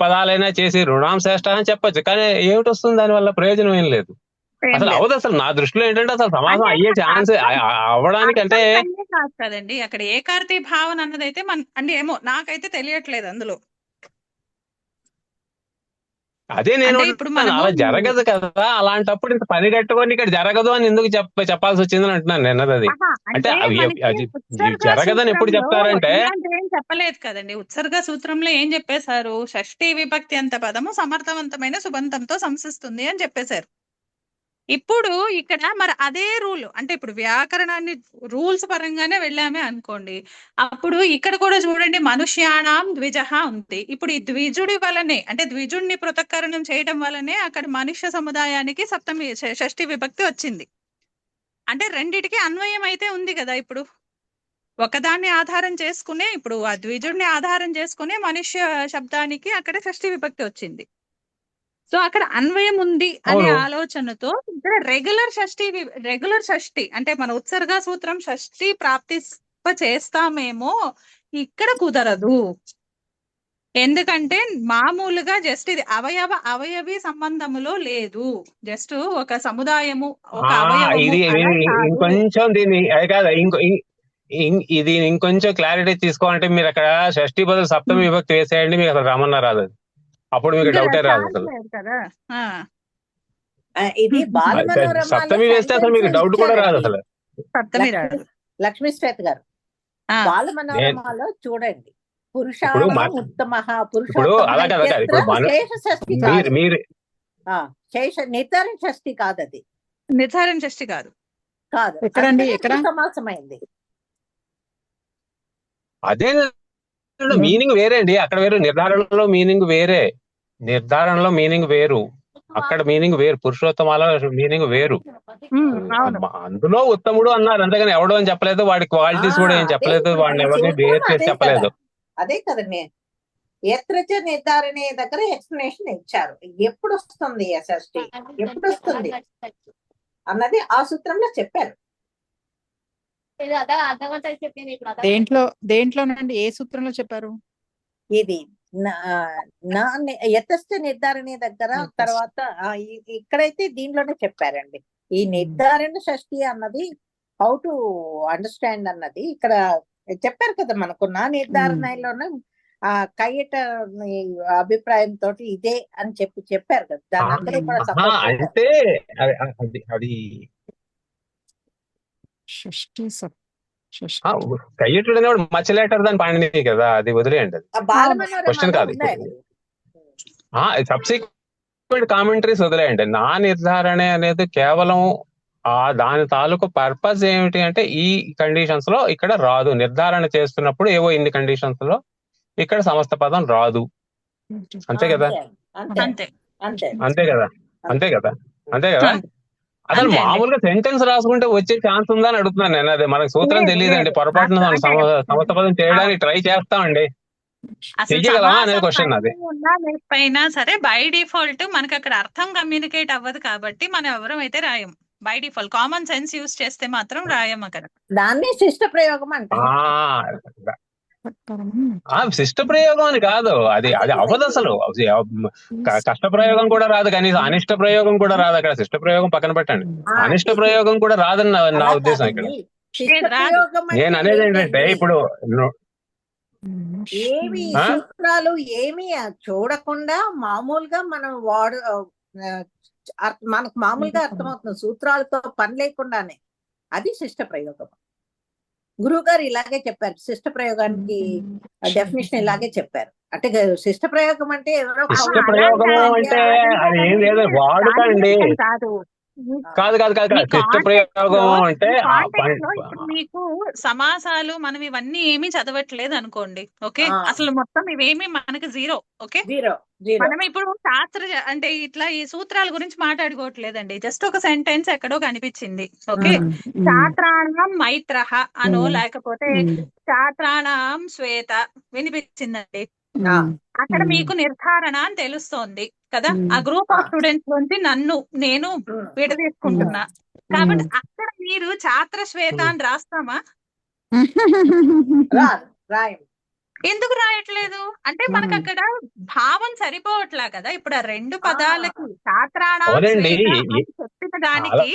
పదాలైనా చేసి రుణాం శ్రేష్ఠ అని చెప్పొచ్చు, కానీ ఏమిటి వస్తుంది దానివల్ల? ప్రయోజనం ఏం లేదు అసలు. అవదు అసలు. నా దృష్టిలో ఏంటంటే అసలు సమాసం అయ్యే ఛాన్స్ అవ్వడానికి అంటే కదండి అక్కడ ఏకార్తి భావన అన్నది అయితే అంటే ఏమో నాకైతే తెలియట్లేదు అందులో. అదే నేను అలా జరగదు కదా. అలాంటప్పుడు ఇంత పని కట్టుకొని ఇక్కడ జరగదు అని ఎందుకు చెప్పాల్సి వచ్చిందని అంటున్నాను నేను. అది అంటే జరగదని ఎప్పుడు చెప్తారంటే ఏం చెప్పలేదు కదండి. ఉత్సర్గ సూత్రంలో ఏం చెప్పేశారు? షష్ఠీ విభక్తి అంత పదము సమర్థవంతమైన సుబంతంతో సంసిస్తుంది అని చెప్పేశారు. ఇప్పుడు ఇక్కడ మరి అదే రూల్ అంటే ఇప్పుడు వ్యాకరణాన్ని రూల్స్ పరంగానే వెళ్ళామే అనుకోండి, అప్పుడు ఇక్కడ కూడా చూడండి మనుష్యాణం ద్విజః ఉంది. ఇప్పుడు ఈ ద్విజుడి వలనే అంటే ద్విజుడిని పృథక్కరణం చేయడం వలనే అక్కడ మనుష్య సముదాయానికి సప్తమి షష్ఠి విభక్తి వచ్చింది. అంటే రెండిటికి అన్వయం అయితే ఉంది కదా. ఇప్పుడు ఒకదాన్ని ఆధారం చేసుకునే ఇప్పుడు ఆ ద్విజుడిని ఆధారం చేసుకునే మనుష్య శబ్దానికి అక్కడ షష్ఠి విభక్తి వచ్చింది. సో అక్కడ అన్వయం ఉంది అనే అవును. ఆలోచనతో ఇక్కడ రెగ్యులర్ షష్ఠి అంటే మన ఉత్సర్గ సూత్రం షష్ఠి ప్రాప్తింప చేస్తామేమో, ఇక్కడ కుదరదు. ఎందుకంటే మామూలుగా జస్ట్ ఇది అవయవి సంబంధములో లేదు, జస్ట్ ఒక సముదాయము ఒక అవయవము ఇది అలా కాదు. ఇంకొంచెం దీన్ని అది కాదు ఇది ఇంకొంచెం క్లారిటీ తీసుకోవాలంటే మీరు అక్కడ షష్ఠి బదులు సప్తమి విభక్తి వేసేయండి, మీకు అసలు రమణ రాదు అది. అప్పుడు మీకు ఇంకా డౌటే రాదు అసలు. చాలేదు కదా. ఇది బాలమనోరమాలో సప్తమి వేస్తే అసలు మీకు డౌట్ కూడా రాదు అసలు. సప్తమి రాదు. లక్ష్మీ శ్వేత గారు, ఆ, బాలమనోరమాలో చూడండి, ఇప్పుడు పురుషాణం ఉత్తమః ఇప్పుడు అలా కదా కాదు. ఇప్పుడు శేష షష్ఠి కాదు, శేష నిర్ధారణ షష్ఠి కాదు, అది నిర్ధారణ షష్ఠి కాదు. కాదు. ఎక్కడండి? అందుకనే ఎక్కడ? సమాసమైంది. అదే మీనింగ్ వేరే అండి, అక్కడ వేరు. నిర్ధారణలో మీనింగ్ వేరే, నిర్ధారణలో మీనింగ్ వేరు, అక్కడ మీనింగ్ వేరు. పురుషోత్తమాల మీనింగ్ వేరు. అవును. అందులో ఉత్తముడు అన్నారు, అంతేగాని ఎవడు అని చెప్పలేదు, వాడి క్వాలిటీస్ కూడా ఏం చెప్పలేదు, వాడిని ఎవరిని వేరు చేసి చెప్పలేదు. అదే కదండి, ఎత్రచ నిర్ధారణే దగ్గర ఎక్స్ప్లెనేషన్ ఇచ్చారు. ఎప్పుడు వస్తుంది షష్ఠి, ఎప్పుడు వస్తుంది అన్నది ఆ సూత్రంలో చెప్పారు. దేంట్లోనండి ఏ సూత్రంలో చెప్పారు? ఇది యతస్థ నిర్ధారణే దగ్గర, తర్వాత ఇక్కడైతే దీంట్లోనే చెప్పారండి. ఈ నిర్ధారణ షష్ఠి అన్నది హౌ టు అండర్స్టాండ్ అన్నది ఇక్కడ చెప్పారు కదా మనకు. నా నిర్ధారణలోనే కయ్యట అభిప్రాయంతో ఇదే అని చెప్పారు కదా. దాని అందరూ కూడా support చేశారు. అంటే అది కయ్యటుడు అనేవాడు మచ్ లేటర్ దాని పాండిని కదా, అది వదిలేయండి, అది క్వశ్చన్ కాదు. సబ్సిక్వెంట్ కామెంటరీస్ వదిలేయండి. నా నిర్ధారణ అనేది కేవలం దాని తాలూకు పర్పస్ ఏమిటి అంటే ఈ కండిషన్స్ లో ఇక్కడ రాదు. నిర్ధారణ చేస్తున్నప్పుడు ఏవో ఇన్ని కండిషన్స్ లో ఇక్కడ సమస్త పదం రాదు, అంతే కదా. అంతే అంతే కదా అంతే కదా. అసలు మామూలుగా సెంటెన్స్ రాసుకుంటే వచ్చే ఛాన్స్ ఉందని అడుగుతున్నాను నేను. అదే మనకు సూత్రం తెలియదండి, పొరపాటున సమస్త పదం చేయడానికి ట్రై చేస్తామండి, చెయ్యగలమా అనేది క్వశ్చన్. అది లేకపోయినా సరే బై డిఫాల్ట్ మనకి అక్కడ అర్థం కమ్యూనికేట్ అవ్వదు కాబట్టి మనం ఎవరం అయితే రాయం. By default common sense use చేస్తే మాత్రం రాయం అక్కడ. దాన్ని శిష్ట ప్రయోగం అంటారు. శిష్ట ప్రయోగం అని కాదు, అది అవ్వదు అసలు. కష్ట ప్రయోగం కూడా రాదు, కనీసం అనిష్ట ప్రయోగం కూడా రాదు. అక్కడ శిష్ట ప్రయోగం పక్కన పెట్టండి, అనిష్ట ప్రయోగం కూడా రాదని నా ఉద్దేశం. ఇక్కడ నేను అనేది ఏంటంటే ఇప్పుడు ఏమి సూత్రాలు ఏమి చూడకుండా మామూలుగా మనం మనకు మామూలుగా అర్థమవుతుంది, సూత్రాలతో పని లేకుండానే, అది శిష్ట ప్రయోగం. గురువు గారు ఇలాగే చెప్పారు, శిష్ట ప్రయోగానికి డెఫినేషన్ ఇలాగే చెప్పారు. అంటే శిష్ట ప్రయోగం అంటే ఎవరో శిష్ట ప్రయోగం అంటే అది ఏం లేదు, వాడుకండి. కాదు శిష్ట ప్రయోగం అంటే మీకు సమాసాలు మనం ఇవన్నీ ఏమీ చదవట్లేదు అనుకోండి, ఓకే, అసలు మొత్తం ఇవేమి మనకి జీరో. ఓకే, మనం ఇప్పుడు శాస్త్ర అంటే ఇట్లా ఈ సూత్రాల గురించి మాట్లాడుకోవట్లేదండి. జస్ట్ ఒక సెంటెన్స్ ఎక్కడో కనిపించింది, ఓకే, ఛాత్రాణం మైత్రః అనో లేకపోతే ఛాత్రాణం శ్వేత వినిపించిందండి, అక్కడ మీకు నిర్ధారణ అని తెలుస్తోంది కదా. ఆ గ్రూప్ ఆఫ్ స్టూడెంట్స్ నుంచి నేను విడదీసుకుంటున్నా కాబట్టి అక్కడ మీరు ఛాత్ర శ్వేత అని రాస్తామా? ఎందుకు రాయట్లేదు అంటే మనకు అక్కడ భావం సరిపోవట్లా కదా. ఇప్పుడు ఆ రెండు పదాలకి ఛాత్రాణం చెప్పిన దానికి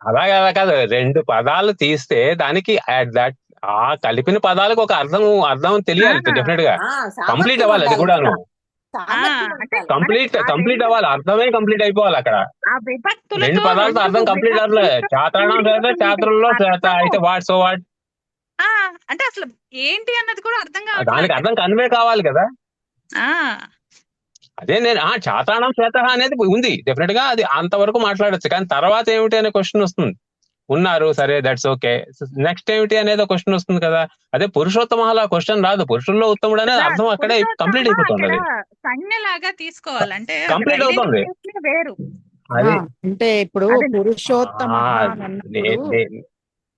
అలా కాదు, రెండు పదాలు తీస్తే దానికి ఆ కలిపిన పదాలకు ఒక అర్థం తెలియాలి, డెఫినెట్ గా కంప్లీట్ అవ్వాలి. అది కూడాను కంప్లీట్ అవ్వాలి, అర్థమే కంప్లీట్ అయిపోవాలి. అక్కడ రెండు పదాలతో అర్థం కంప్లీట్ అవ్వలేదు. ఛాత్రాణం ఛాత్రంలో అయితే వాట్ సో వాట్ అంటే అసలు ఏంటి అన్నది కూడా అర్థం కావాలి, దానికి అర్థం కన్వే కావాలి కదా. అదే నేను చాతాణం శ్వేత అనేది ఉంది, డెఫినెట్ గా అది అంతవరకు మాట్లాడొచ్చు. కానీ తర్వాత ఏమిటి అనే క్వశ్చన్ వస్తుంది. ఉన్నారు, సరే, దట్స్ ఓకే. నెక్స్ట్ ఏమిటి అనేది క్వశ్చన్ వస్తుంది కదా. అదే పురుషోత్తమ క్వశ్చన్ రాదు. పురుషుల్లో ఉత్తముడు అనేది అర్థం అక్కడే కంప్లీట్ పురుషోత్తమ అయిపోతుంది. అక్కడ అది సంజ్ఞలాగా తీసుకోవాలంటే కంప్లీట్ అవుతుంది. వేరు. అది అంటే ఇప్పుడు అదే. పురుషోత్తమ అన్నప్పుడు నే-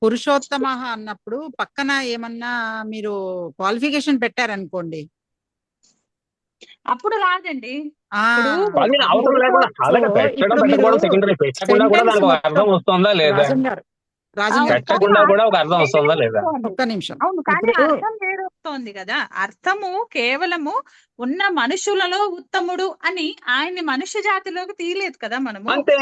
పురుషోత్తమ అన్నప్పుడు పక్కన ఏమన్నా మీరు క్వాలిఫికేషన్ పెట్టారనుకోండి, అప్పుడు రాదండి. ఆ ఇప్పుడు అది అవసరం లేకుండా అలాగే పెట్టడం ఇప్పుడు మీరు పెట్టకపోవడం సెకండరీ. పెట్టకుండా కూడా sentence దానికి ఒక మొత్తం- అర్థం వస్తుందా లేదా? రాజన్ గారు పెట్టకుండా కూడా ఒక అర్థం వస్తుందా లేదా? ఒక్క నిమిషం. అవును, కానీ ఇప్పుడు అర్థం వేరు వస్తోంది కదా. అర్థము కేవలము ఉన్న మనుషులలో ఉత్తముడు అని ఆయన్ని మనుష్య జాతిలోకి తీయలేదు కదా మనము. అంతే,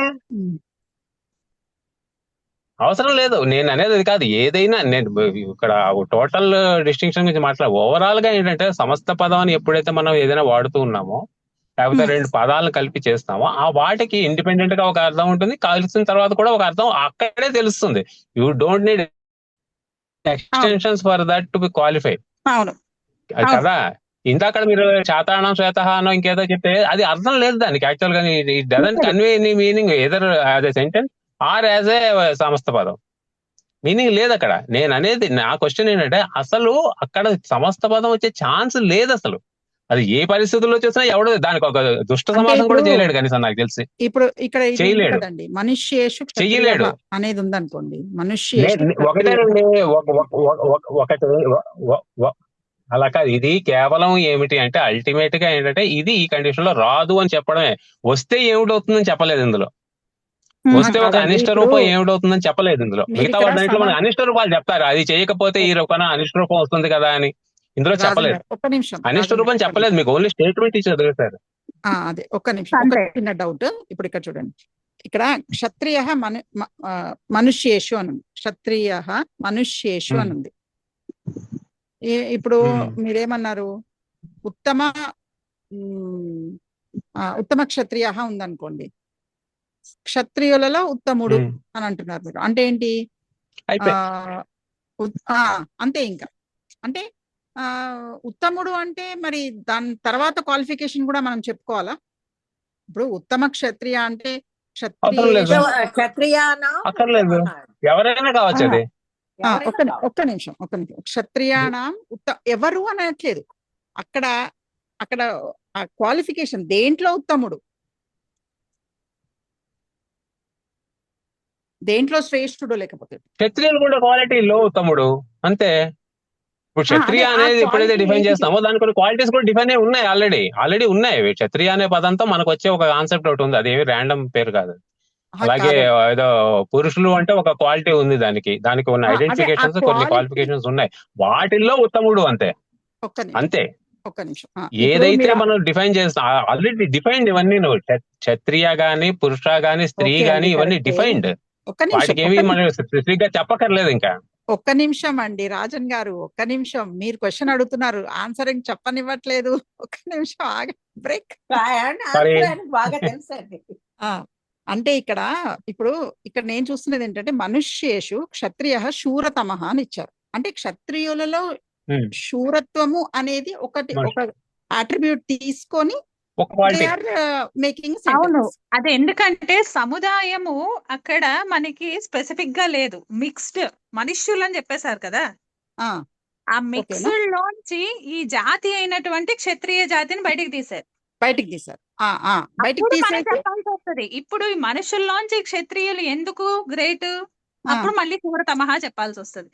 అవసరం లేదు. నేను అనేది అది కాదు. ఏదైనా నేను ఇక్కడ టోటల్ డిస్టింక్షన్ గురించి మాట్లాడ, ఓవరాల్ గా ఏంటంటే సమస్త పదం అని ఎప్పుడైతే మనం ఏదైనా వాడుతూ ఉన్నామో, లేకపోతే రెండు పదాలను కలిపి చేస్తామో, ఆ వాటికి ఇండిపెండెంట్ గా ఒక అర్థం ఉంటుంది. కలిసిన తర్వాత కూడా ఒక అర్థం అక్కడే తెలుస్తుంది. You don't need extensions for that to be qualified. అవును, కదా. ఇందాక మీరు చాతాణం శ్వేత అనో ఇంకేదో చెప్తే అది అర్థం లేదు దానికి. యాక్చువల్ గా it doesn't convey any meaning either as a sentence or as a సమస్త పదం. మీనింగ్ లేదు అక్కడ. నేను అనేది, నా క్వశ్చన్ ఏంటంటే అసలు అక్కడ సమస్త పదం వచ్చే ఛాన్స్ లేదు అసలు. అది ఏ పరిస్థితుల్లో చేసినా ఎవడో దానికి ఒక దుష్ట సమాసం కూడా చేయలేడు కనీసం నాకు తెలిసి. ఇప్పుడు ఇక్కడ ఇది ఉంది చేయలేడు. కదండి, మనుష్యేషు చెయ్యలేడు. క్షత్రియః అనేది ఉందనుకోండి, మనుష్యేషు ఒకటేనండి, ఒకటి అలా కాదు. ఇది కేవలం ఏమిటి అంటే అల్టిమేట్ గా ఏంటంటే ఇది ఈ కండిషన్ లో రాదు అని చెప్పడమే. వస్తే ఏమిటవుతుందని చెప్పలేదు ఇందులో. వస్తే ఒక అనిష్ట రూపం ఏమిటవుతుందని చెప్పలేదు ఇందులో. మిగతా వాటిలో మనకి అనిష్ట రూపాలు చెప్తారు. అది చేయకపోతే ఈ రూపాన అనిష్ట రూపం వస్తుంది కదా అని. ఇందులో చెప్పలేదు. ఒక్క నిమిషం, అనిష్ట రూపం చెప్పలేదు. మీకు ఓన్లీ స్టేట్మెంట్ ఇచ్చి చదివేశారు. అదే ఒక్క నిమిషం, ఒక చిన్న డౌట్. ఇప్పుడు ఇక్కడ చూడండి, ఇక్కడ క్షత్రియః మనుష్యేషు అని ఉంది, క్షత్రియః మనుష్యేషు అని ఉంది. ఇప్పుడు మీరేమన్నారు, ఉత్తమ క్షత్రియః ఉందనుకోండి, క్షత్రియులలో ఉత్తముడు అని అంటున్నారు మీరు. అంటే ఏంటి? అంతే. ఇంకా అంటే ఉత్తముడు అంటే మరి దాని తర్వాత క్వాలిఫికేషన్ కూడా మనం చెప్పుకోవాలా? ఇప్పుడు ఉత్తమ క్షత్రియ అంటే అక్కర్లేదు, ఎవరైనా కావచ్చు. అది ఒక్క నిమిషం. క్షత్రియాణం ఎవరు అనట్లేదు అక్కడ. అక్కడ క్వాలిఫికేషన్ దేంట్లో ఉత్తముడు, దేంట్లో శ్రేష్ఠుడు, లేకపోతే క్షత్రియులు కూడా క్వాలిటీలో ఉత్తముడు అంతే. ఇప్పుడు క్షత్రియ అనేది ఎప్పుడైతే డిఫైన్ చేస్తామో దానికి కొన్ని క్వాలిటీస్ కూడా డిఫైన్ అయి ఉన్నాయి. ఆల్రెడీ ఉన్నాయి. క్షత్రియ అనే పదంతో మనకు వచ్చే ఒక కాన్సెప్ట్ ఒకటి ఉంది. అది ఏమి ర్యాండమ్ పేరు కాదు. అలాగే ఏదో పురుషులు అంటే ఒక క్వాలిటీ ఉంది, దానికి ఉన్న ఐడెంటిఫికేషన్స్, కొన్ని క్వాలిఫికేషన్స్ ఉన్నాయి. వాటిల్లో ఉత్తముడు అంతే. అంతే. ఏదైతే మనం డిఫైన్ చేస్తాం ఆల్రెడీ డిఫైన్డ్. ఇవన్నీ క్షత్రియ గాని, పురుష గాని, స్త్రీ గాని, ఇవన్నీ డిఫైన్డ్. వాటికి ఏమి మనం స్పెసిఫిక్ గా చెప్పక్కర్లేదు. ఇంకా ఒక్క నిమిషం అండి రాజన్ గారు, ఒక్క నిమిషం. మీరు క్వశ్చన్ అడుగుతున్నారు, ఆన్సరింగ్ చెప్పనివ్వట్లేదు. ఒక్క నిమిషం బ్రేక్. అంటే ఇప్పుడు నేను చూస్తున్నది ఏంటంటే, మనుష్యేషు క్షత్రియః శూరతమః అని ఇచ్చారు. అంటే క్షత్రియులలో శూరత్వము అనేది ఒక అట్రిబ్యూట్ తీసుకొని అవును. అది ఎందుకంటే సముదాయము అక్కడ మనకి స్పెసిఫిక్ గా లేదు, మిక్స్డ్ మనుష్యులు అని చెప్పేశారు కదా. ఆ మిక్స్డ్ లోంచి ఈ జాతి అయినటువంటి క్షత్రియ జాతిని బయటికి తీశారు. చెప్పాల్సి వస్తుంది. ఇప్పుడు ఈ మనుషుల్లోంచి క్షత్రియులు ఎందుకు గ్రేట్, అప్పుడు మళ్ళీ శూరతమః చెప్పాల్సి వస్తుంది.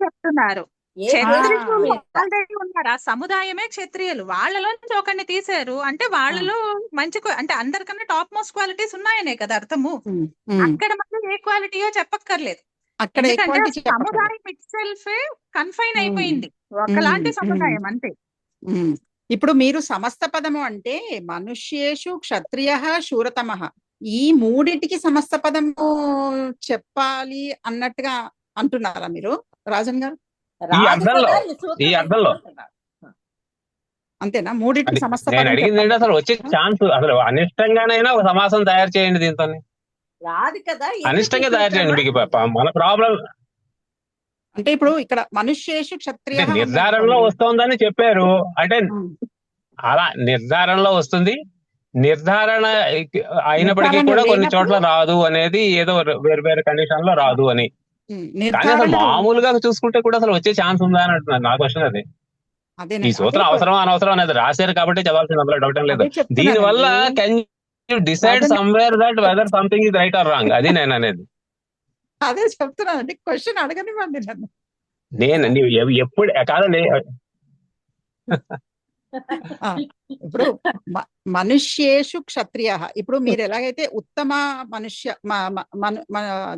చెప్తున్నారు ఆల్రెడీ ఉన్నారు ఆ సముదాయమే క్షత్రియులు, వాళ్ళలోంచి ఒకరిని తీశారు అంటే వాళ్ళలో మంచి అంటే అందరికన్నా టాప్ మోస్ట్ క్వాలిటీస్ ఉన్నాయనే కదా అర్థము. అక్కడ మనం ఏ క్వాలిటీయో చెప్పక్కర్లేదు. సముదాయం ఇట్ సెల్ఫ్ కన్ఫైన్ అయిపోయింది, ఒకలాంటి సముదాయం అంతే. ఇప్పుడు మీరు సమస్త పదము అంటే మనుష్యేషు క్షత్రియః శూరతమః, ఈ మూడింటికి సమస్త పదము చెప్పాలి అన్నట్టుగా అంటున్నారా మీరు రాజన్ గారు? ఈ అర్థంలో అంతేనా? మూడింటికి సమస్త నేను అడిగింది అసలు వచ్చే ఛాన్స్, అసలు అనిష్టంగానైనా ఒక సమాసం తయారు చేయండి. దీంతో రాదు కదా, అనిష్టంగా తయారు చేయండి. మీకు మన ప్రాబ్లం అంటే ఇప్పుడు ఇక్కడ మనుష్యేషు క్షత్రియ నిర్ధారణలో వస్తోందని చెప్పారు. అంటే అలా నిర్ధారణలో వస్తుంది. నిర్ధారణ అయినప్పటికీ నిర్ధారణ కూడా కొన్ని లేనప్పుడు చోట్ల రాదు అనేది ఏదో వేరు వేరు కండిషన్ లో రాదు అని. కానీ అసలు నిర్ధారణ మామూలుగా చూసుకుంటే కూడా అసలు వచ్చే ఛాన్స్ ఉందా అని అంటున్నాను. నా క్వశ్చన్ అది. ఈ అదేనండి అదే సూత్రం అవసరం అనవసరం అనేది రాశారు కాబట్టి చదవాల్సిన అందులో డౌట్ ఏం లేదు. అదే దీని వల్ల చెప్తున్నానండి. కెన్ యూ డిసైడ్ అదే somewhere that weather something is right are wrong? అది నేను అనేది. అదే చెప్తున్నానండి, క్వశ్చన్ అడగనివ్వండి నన్ను. నేను ఎప్పుడు కాదండి. ఇప్పుడు మనుష్యేషు క్షత్రియ, ఇప్పుడు మీరు ఎలాగైతే ఉత్తమ మనుష్య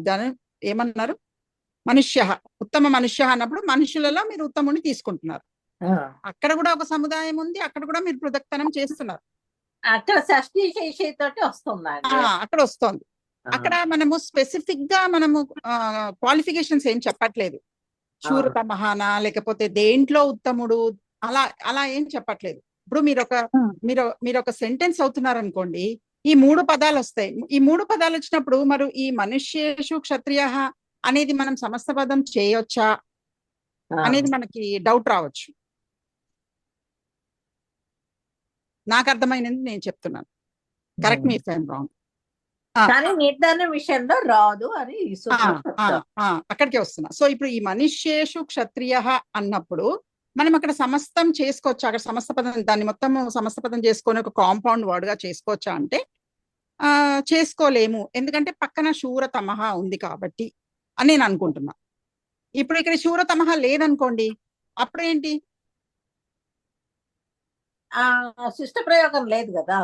దాని ఏమన్నారు, మనుష్య ఉత్తమ మనుష్య అన్నప్పుడు మనుషులలో మీరు ఉత్తముని తీసుకుంటున్నారు. అక్కడ కూడా ఒక సముదాయం ఉంది, అక్కడ కూడా మీరు పృథక్తనం చేస్తున్నారు. అక్కడ షష్ఠీ శేషితోటి వస్తుందండి. అక్కడ వస్తోంది. అక్కడ మనము స్పెసిఫిక్ గా మనము క్వాలిఫికేషన్స్ ఏం చెప్పట్లేదు. శూరత మహానా లేకపోతే దేంట్లో ఉత్తముడు అలా అలా ఏం చెప్పట్లేదు. ఇప్పుడు మీరు ఒక సెంటెన్స్ అవుతున్నారు అనుకోండి, ఈ 3 పదాలు వస్తాయి. ఈ 3 పదాలు వచ్చినప్పుడు మరి ఈ మనుష్యేషు క్షత్రియ అనేది మనం సమస్త పదం చేయొచ్చా అనేది మనకి డౌట్ రావచ్చు. నాకు అర్థమైనది నేను చెప్తున్నాను. కరెక్ట్ మీ ఫైన్ రాంగ్. కానీ నిర్ధారణ విషయంలో రాదు అని అక్కడికే వస్తున్నా. సో ఇప్పుడు ఈ మనుష్యేషు క్షత్రియ అన్నప్పుడు మనం అక్కడ సమస్తం చేసుకోవచ్చా? అక్కడ సమస్త పదం, దాన్ని మొత్తం సమస్త పదం చేసుకొని ఒక కాంపౌండ్ వర్డ్ గా చేసుకోవచ్చా అంటే చేసుకోలేము. ఎందుకంటే పక్కన శూరతమహ ఉంది కాబట్టి అని నేను అనుకుంటున్నా. ఇప్పుడు ఇక్కడ శూరతమహ లేదనుకోండి, అప్పుడేంటి? శిష్ట ప్రయోగం లేదు కదా.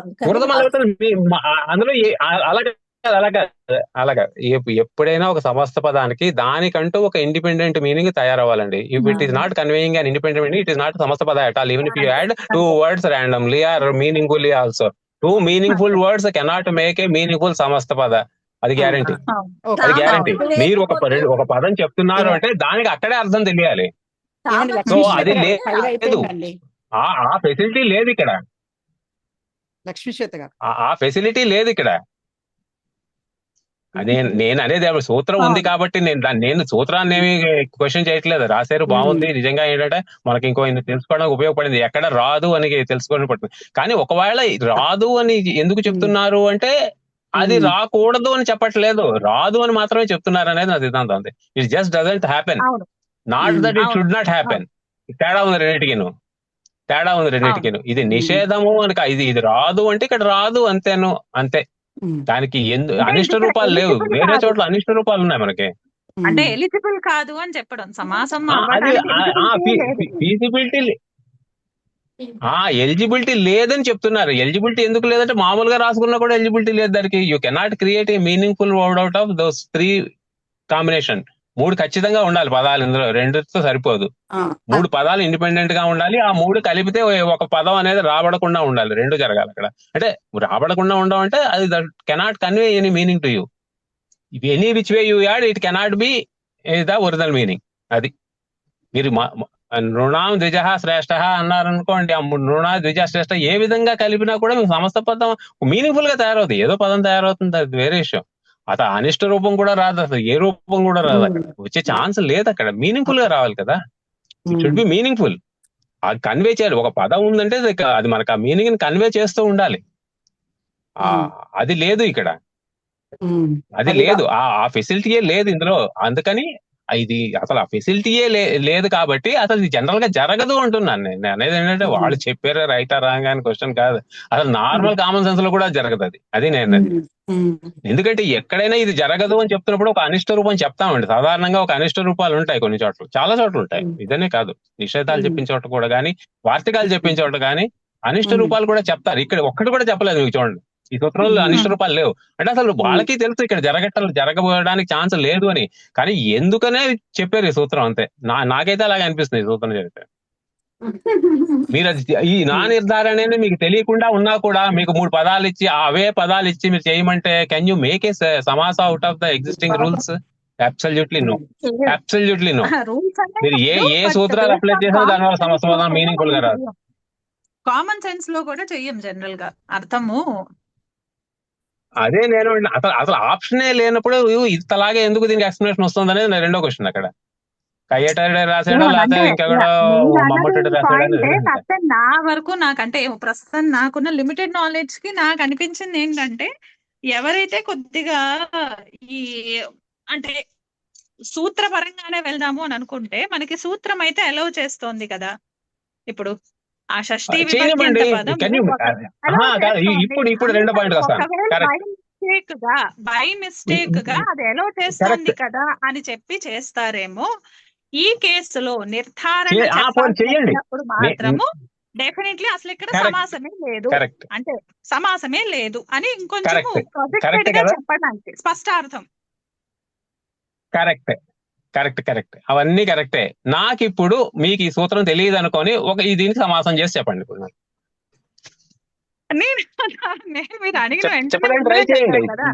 అందులో అలాగా ఎప్పుడైనా ఒక సమస్త పదానికి దానికంటూ ఒక ఇండిపెండెంట్ మీనింగ్ తయారవ్వాలండి. If it is not conveying and independent meaning, it is not సమస్త పద at all. Even if you add 2 words randomly or meaningfully also, 2 meaningful words cannot make a meaningful సమస్త పద. అది గ్యారంటీ. అది guarantee. మీరు ఒక పదం చెప్తున్నారు అంటే దానికి అక్కడే అర్థం తెలియాలి. సో అది లేదు, ఆ ఫెసిలిటీ లేదు ఇక్కడ. లక్ష్మీశ్వేత గారు, ఆ ఫెసిలిటీ లేదు ఇక్కడ. అదే నేను అనేది. సూత్రం ఉంది కాబట్టి నేను సూత్రాన్ని ఏమి క్వశ్చన్ చేయట్లేదు. రాశారు, బాగుంది. నిజంగా ఏంటంటే మనకి ఇంకో తెలుసుకోవడానికి ఉపయోగపడింది. ఎక్కడ రాదు అని తెలుసుకోవడం పడుతుంది. కానీ ఒకవేళ రాదు అని ఎందుకు చెప్తున్నారు అంటే అది రాకూడదు అని చెప్పట్లేదు, రాదు అని మాత్రమే చెప్తున్నారు అనేది నా సిద్ధాంతం. అంతే. It just doesn't happen, not that it should not happen. తేడా ఉంది రెండింటికిను. ఇది నిషేధము అని ఇది రాదు అంటే ఇక్కడ రాదు అంతేను, అంతే. దానికి అనిష్ట రూపాలు లేవు. వేరే చోట్ల అనిష్ట రూపాలు ఉన్నాయి మనకి. అంటే ఎలిజిబుల్ కాదు అని చెప్పడం సమాసం. ఎలిజిబిలిటీ లేదని చెప్తున్నారు. ఎలిజిబిలిటీ ఎందుకు లేదంటే మామూలుగా రాసుకున్నా కూడా ఎలిజిబిలిటీ లేదు దానికి. You cannot create a meaningful word out of those 3 combination. 3 ఖచ్చితంగా ఉండాలి పదాలు. ఇందులో 2తో సరిపోదు. 3 పదాలు ఇండిపెండెంట్ గా ఉండాలి. ఆ 3 కలిపితే ఒక పదం అనేది రాబడకుండా ఉండాలి. 2 జరగాలి అక్కడ. అంటే రాబడకుండా ఉండడం అంటే అది cannot convey any meaning to you. Any which way you add it cannot be the original meaning. అది మీరు నృణాం ద్విజ శ్రేష్ఠ అన్నారనుకోండి, ఆ నృణ ద్విజ శ్రేష్ఠ ఏ విధంగా కలిపినా కూడా మీకు సమస్త పదం మీనింగ్ఫుల్ గా తయారవుతుంది. ఏదో పదం తయారవుతుంది, అది వేరే విషయం. అత అనిష్ట రూపం కూడా రాదు, అసలు ఏ రూపం కూడా రాదు. అక్కడ వచ్చే ఛాన్స్ లేదు. అక్కడ మీనింగ్ఫుల్ గా రావాలి కదా. It should be meaningful. అది కన్వే చేయాలి. ఒక పదం ఉందంటే అది మనకు ఆ మీనింగ్ ని కన్వే చేస్తూ ఉండాలి. అది లేదు ఇక్కడ. అది లేదు. ఆ ఫెసిలిటీయే లేదు ఇందులో. అందుకని ఇది అసలు ఆ ఫెసిలిటీయే లేదు కాబట్టి అసలు ఇది జనరల్ గా జరగదు అంటున్నాను. నేను అనేది ఏంటంటే వాళ్ళు చెప్పారు రైటా రాంగ్ అని క్వశ్చన్ కాదు. అసలు నార్మల్ కామన్ సెన్స్ లో కూడా జరగదు అది. అది నేను ఎందుకంటే ఎక్కడైనా ఇది జరగదు అని చెప్తున్నప్పుడు ఒక అనిష్ట రూపం చెప్తామండి. సాధారణంగా ఒక అనిష్ట రూపాలు ఉంటాయి కొన్ని చోట్ల, చాలా చోట్ల ఉంటాయి. ఇదనే కాదు, నిషేధాలు చెప్పించే చోట కూడా కానీ, వార్తికాలు చెప్పించే చోట కానీ అనిష్ట రూపాలు కూడా చెప్తారు. ఇక్కడ ఒక్కటి కూడా చెప్పలేదు మీకు. చూడండి, ఈ సూత్రంలో అనిష్ట రూపాలు లేవు. అంటే అసలు వాళ్ళకి తెలుసు ఇక్కడ జరగబోయడానికి ఛాన్స్ లేదు అని. కానీ ఎందుకనే చెప్పారు ఈ సూత్రం, అంతే. నాకైతే అలాగే అనిపిస్తుంది ఈ సూత్రం చదివితే. మీరు ఈ నా నిర్ధారణ మీకు తెలియకుండా ఉన్నా కూడా మీకు 3 పదాలు ఇచ్చి అవే పదాలు ఇచ్చి మీరు చేయమంటే కెన్ యూ మేక్ ఏ సమాస out of the existing rules? Absolutely no. Absolutely no. మీరు ఏ సూత్రాలు అప్లై చేసినా దానివల్ల సమాసం మీనింగ్ఫుల్ గా రాదు. కామన్ సెన్స్ లో కూడా చెయ్యం జనరల్ గా అర్థము. అదే నేను అసలు ఆప్షనే లేనప్పుడు ఇంతలాగే ఎందుకు దీనికి ఎక్స్ప్లెనేషన్ వస్తుంది అనేది రెండో క్వశ్చన్ అక్కడ. కయ్యటడే రాశాడో ఏమోనంటే లేకపోతే ఇంకెక్కడో నేను అన్నది మమ్మటోడు రాశాడో పాయింటే అని తెలియదు. కాకపోతే నా వరకు నాకంటే ప్రస్తుతం నాకున్న లిమిటెడ్ నాలెడ్జ్ కి నాకు అనిపించింది ఏంటంటే ఎవరైతే కొద్దిగా ఈ అంటే సూత్ర పరంగానే వెళ్దాము అని అనుకుంటే మనకి సూత్రం అయితే అలౌ చేస్తోంది కదా. ఇప్పుడు ఆ షష్ఠీ విభక్తి చేయనివ్వండి. అంత పదము కానీ allow కాదు, చేస్తోంది. ఇప్పుడు రెండో పాయింట్ వస్తాను. ఒకవేళ కరెక్ట్ బై మిస్టేక్ గా అది అలౌ చేస్తోంది కదా అని చెప్పి చేస్తారేమో. ఈ కేసులో నిర్ధారణ చెయ్యండి. చెప్పాల్సినప్పుడు మాత్రము డెఫినెట్లీ అసలు ఇక్కడ Correct. సమాసమే లేదు కరెక్ట్ అంటే సమాసమే లేదు అని ఇంకొంచెం Correct. projected Correct గా కదా? చెప్పడానికి స్పష్టార్థం. కరెక్ట్ అవన్నీ కరెక్టే. నాకు ఇప్పుడు మీకు ఈ సూత్రం తెలియదు అనుకొని దీనికి సమాసం చేసి చెప్పండి. ఇప్పుడు నాకు నేను మీరు అడిగిన వెంటనే చెప్పడానికి ట్రై చేయండి. కదా.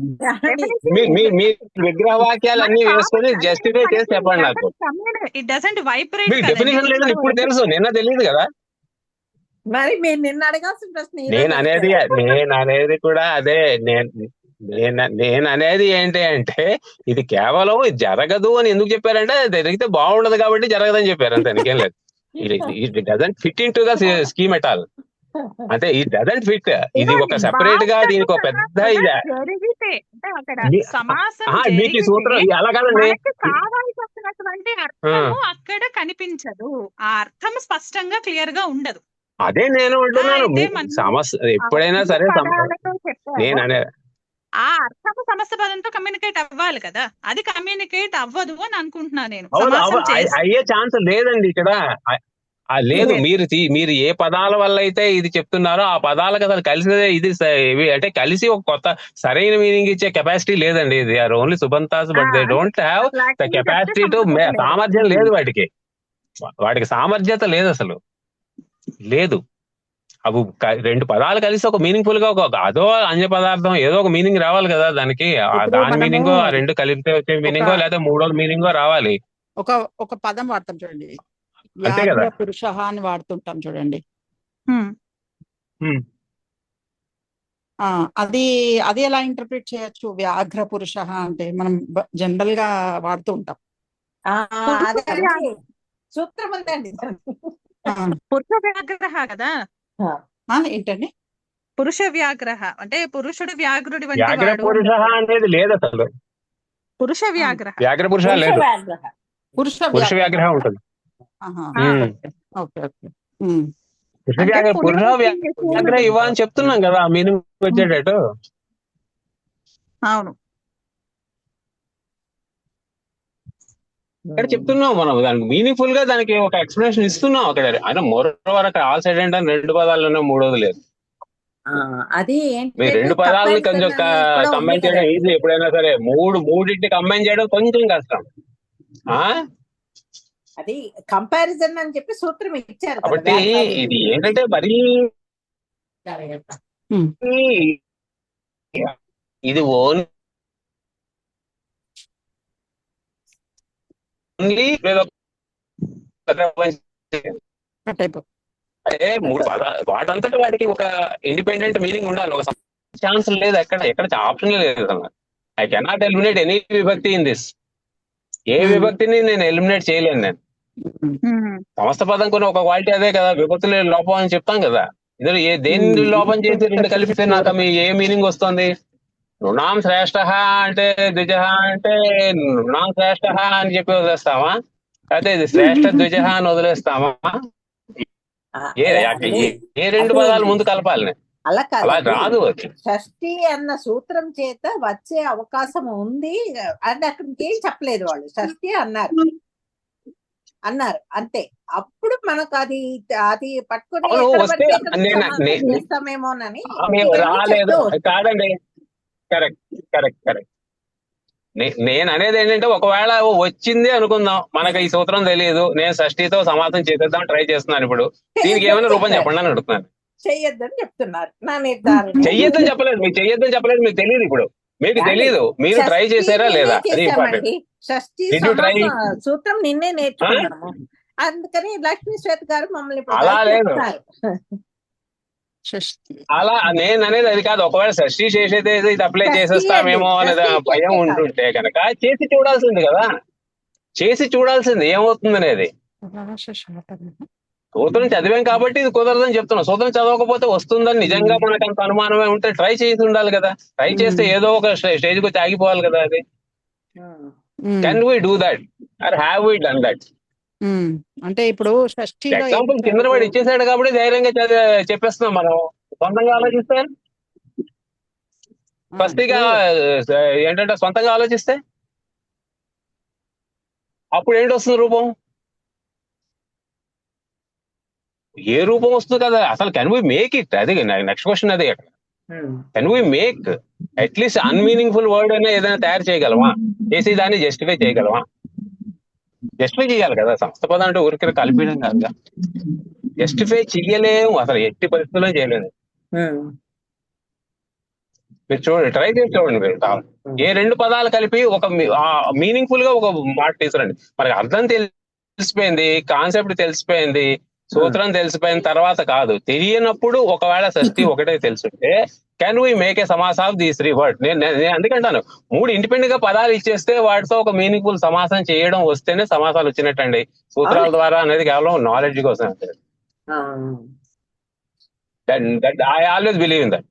మీ విగ్రహ వాక్యాలు అన్ని వేసుకొని జస్టిఫై చేసి చెప్పండి నాకు. ఇట్ డజంట్ వైబ్రేట్ మీకు డెఫినేషన్ లేదని ఇప్పుడు తెలుసు, నిన్న తెలియదు కదా. మరి మీరు నిన్న అడగాల్సిన ప్రశ్న ఈ రోజు నేను అనేది కూడా అదే. నేను అనేది ఏంటి అంటే ఇది కేవలం ఇది జరగదు అని ఎందుకు చెప్పారంటే జరిగితే బాగుండదు కాబట్టి జరగదని చెప్పారు అంతే, ఇంకేం లేదు. It doesn't fit in to the scheme at all. అంటే ఇట్ డజంట్ ఫిట్. ఇది ఒక సెపరేట్ గా దీనికి ఒక పెద్ద ఇదే జరిగితే అంటే అక్కడ సమాసం మీకు ఈ సూత్రం అలా కాదండి. కావాల్సినటువంటి అర్థము అక్కడ కనిపించదు. ఆ అర్థం స్పష్టంగా క్లియర్ గా ఉండదు. అదే నేను అంటున్నాను. అయితే మనం సమస్య ఎప్పుడైనా సరే పదాలతో చెప్పాము. నేను అనే ఆ అర్థము సమస్య పదంతో కమ్యూనికేట్ అవ్వాలి కదా. అది కమ్యూనికేట్ అవ్వదు అని అనుకుంటున్నా నేను. అవును, సమాసం చేసి అయ్యే ఛాన్స్ లేదండి ఇక్కడ. లేదు, మీరు ఏ పదాల వల్ల అయితే ఇది చెప్తున్నారో ఆ పదాలకు అసలు కలిసి ఇది అంటే కలిసి ఒక కొత్త సరైన మీనింగ్ ఇచ్చే కెపాసిటీ లేదండి. దే ఆర్ ఓన్లీ సుబంతాస్ but they don't have the capacity to సామర్థ్యం లేదు వాటికి సామర్థ్యత లేదు, అసలు లేదు. అవి రెండు పదాలు కలిసి ఒక మీనింగ్ఫుల్ గా ఒక అదో అన్య పదార్థం ఏదో ఒక మీనింగ్ రావాలి కదా దానికి. దాని మీనింగో ఆ రెండు కలిపితే వచ్చే మీనింగో లేదా మూడోది మీనింగో రావాలి. ఒక పదం వాడతాం చూడండి, అంతే కదా. వ్యాఘ్ర పురుష అని వాడుతుంటాం చూడండి. అది ఎలా ఇంటర్ప్రిట్ చేయొచ్చు? వ్యాఘ్ర పురుష అంటే మనం జనరల్ గా వాడుతూ ఉంటాం. సూత్రం ఉందండి. పురుష వ్యాగ్రహ కదా. ఏంటండి పురుష వ్యాగ్రహ అంటే పురుషుడు వ్యాఘ్రుడి వ్యాఘ్ర వంటి పురుష అనేది లేదు అసలు. పురుష వ్యాగ్రహ వ్యాఘ్ర పురుష లేదు, పురుష వ్యాగ్రహం ఉంటుంది. Okay okay. పురుష వ్యాఘ్ర ఇవ్వ అని చెప్తున్నాం కదా ఆ మీనింగ్ వచ్చేటట్టు. అవును, ఇక్కడ చెప్తున్నాం మనం దానికి మీనింగ్ఫుల్ గా దానికి ఒక ఎక్స్ప్లెనేషన్ ఇస్తున్నాం అక్కడ. ఆయన మోరోవర్ అక్కడ ఆల్ సైడ్ అంటే రెండు పదాల్లోనే మూడోది లేదు. అది మీరు రెండు పదాలని కొంచెం కంబైన్ చేయడం ఈజీ ఎప్పుడైనా సరే. మూడింటిని కంబైన్ చేయడం కొంచెం కష్టం. అది కంపారిజన్ అని చెప్పి సూత్రం ఇచ్చారు కాబట్టి ఇది ఏంటంటే మరీ ఇది ఓన్లీ అంటే మూడు పదాలు వాటంతటా వాటికి ఒక ఇండిపెండెంట్ మీనింగ్ ఉండాలి. ఒక ఛాన్స్ లేదు, ఎక్కడ ఆప్షన్ లేదు అసలు. ఐ కెనాట్ ఎలిమినేట్ ఎనీ విభక్తి ఇన్ దిస్. ఏ విభక్తిని నేను ఎలిమినేట్ చేయలేను. నేను సమస్త పదం కొన్ని ఒక క్వాలిటీ అదే కదా, విభక్తులు లోపం అని చెప్తాం కదా. ఇందులో దేన్ని లోపం చేసి రెండు కలిపితే నాకు మీ ఏ మీనింగ్ వస్తుంది? నృణాం శ్రేష్ఠ అంటే ద్విజ అంటే నృణాం శ్రేష్ఠ అని చెప్పి వదిలేస్తామా, అయితే ఇది శ్రేష్ఠ ద్విజ అని వదిలేస్తామా? ఏ రెండు పదాలు ముందు కలపాలి? అలా రాదు. షష్ఠి అన్న సూత్రం చేత వచ్చే అవకాశం ఉంది అంటే అక్కడికి ఏం చెప్పలేదు వాళ్ళు. షష్ఠి అన్నారు అంతే. అప్పుడు మనకు అది పట్టుకుని చేస్తామేమోనని రాలేదు. కాదండి, కరెక్ట్. నేను అనేది ఏంటంటే ఒకవేళ వచ్చింది అనుకుందాం, మనకు ఈ సూత్రం తెలియదు, నేను షష్ఠితో సమాసం చేసేద్దాం ట్రై చేస్తున్నాను. ఇప్పుడు దీనికి ఏమైనా రూపం చెప్పండి అని అడుగుతున్నాను. చెయ్యొద్దని చెప్తున్నారు. నా నిర్ధారణ చెయ్యొద్దని చెప్పలేదు, మీకు మీకు తెలియదు. ఇప్పుడు మీకు తెలియదు, మీరు ట్రై చేశారా లేదా? షష్ఠి సూత్రం నిన్నే నేర్చుకున్నాము. అందుకని లక్ష్మీ శ్వేత గారు మమ్మల్ని అలా లేదు. అలా నేను అనేది అది కాదు. ఒకవేళ షష్ఠి చేసేది ఇది అప్లై చేసేస్తామేమో అనేది భయం ఉంటుంటే కనుక చేసి చూడాల్సింది కదా. చేసి చూడాల్సింది ఏమవుతుంది అనేది. సూత్రం చదివాం కాబట్టి ఇది కుదరదని చెప్తున్నా. సూత్రం చదవకపోతే వస్తుందని నిజంగా మనకు అంత అనుమానమే ఉంటే ట్రై చేసి ఉండాలి కదా. ట్రై చేస్తే ఏదో ఒక స్టేజ్ కి ఆగిపోవాలి కదా. అది can we do that or have we done that? అంటే ఇప్పుడు షష్ఠిలో ఎగ్జాంపుల్ కింద వాడు ఇచ్చేసాడు కాబట్టి ధైర్యంగా చెప్పేస్తున్నాం మనం. సొంతంగా ఆలోచిస్తే ఫస్ట్ గా ఏంటంటే సొంతంగా ఆలోచిస్తే అప్పుడు ఏంటి వస్తుంది రూపం? ఏ రూపం వస్తుంది కదా అసలు. Can we make it? అది నెక్స్ట్ క్వశ్చన్. అదే అక్కడ can we make at least unmeaningful word అయినా ఏదైనా తయారు చేయగలమా? చేసి దాన్ని జస్టిఫై చేయగలమా? జస్టిఫై చేయాలి కదా. సమస్త పదం అంటే ఊరికి కలిపేయడం కాదుగా. జస్టిఫై చెయ్యలేము అసలు, ఎట్టి పరిస్థితుల్లో చేయలేదు. మీరు చూడండి, ట్రై చేసి చూడండి. మీరు ఏ రెండు పదాలు కలిపి ఒక మీనింగ్ఫుల్ గా ఒక మాట తీసుకురండి. మనకి అర్థం తెలిసిపోయింది, కాన్సెప్ట్ తెలిసిపోయింది, సూత్రం తెలిసిపోయిన తర్వాత కాదు. తెలియనప్పుడు ఒకవేళ షష్ఠి ఒకటే తెలుసుంటే కెన్ వి మేక్ ఏ సమాస్ ఆఫ్ దీస్ 3 వర్డ్? నేను అందుకంటాను 3 ఇండిపెండెంట్ గా పదాలు ఇచ్చేస్తే వాటితో ఒక మీనింగ్ఫుల్ సమాసం చేయడం వస్తేనే సమాసాలు వచ్చినట్టండి. సూత్రాల ద్వారా అనేది కేవలం నాలెడ్జ్ కోసం. I always believe in that.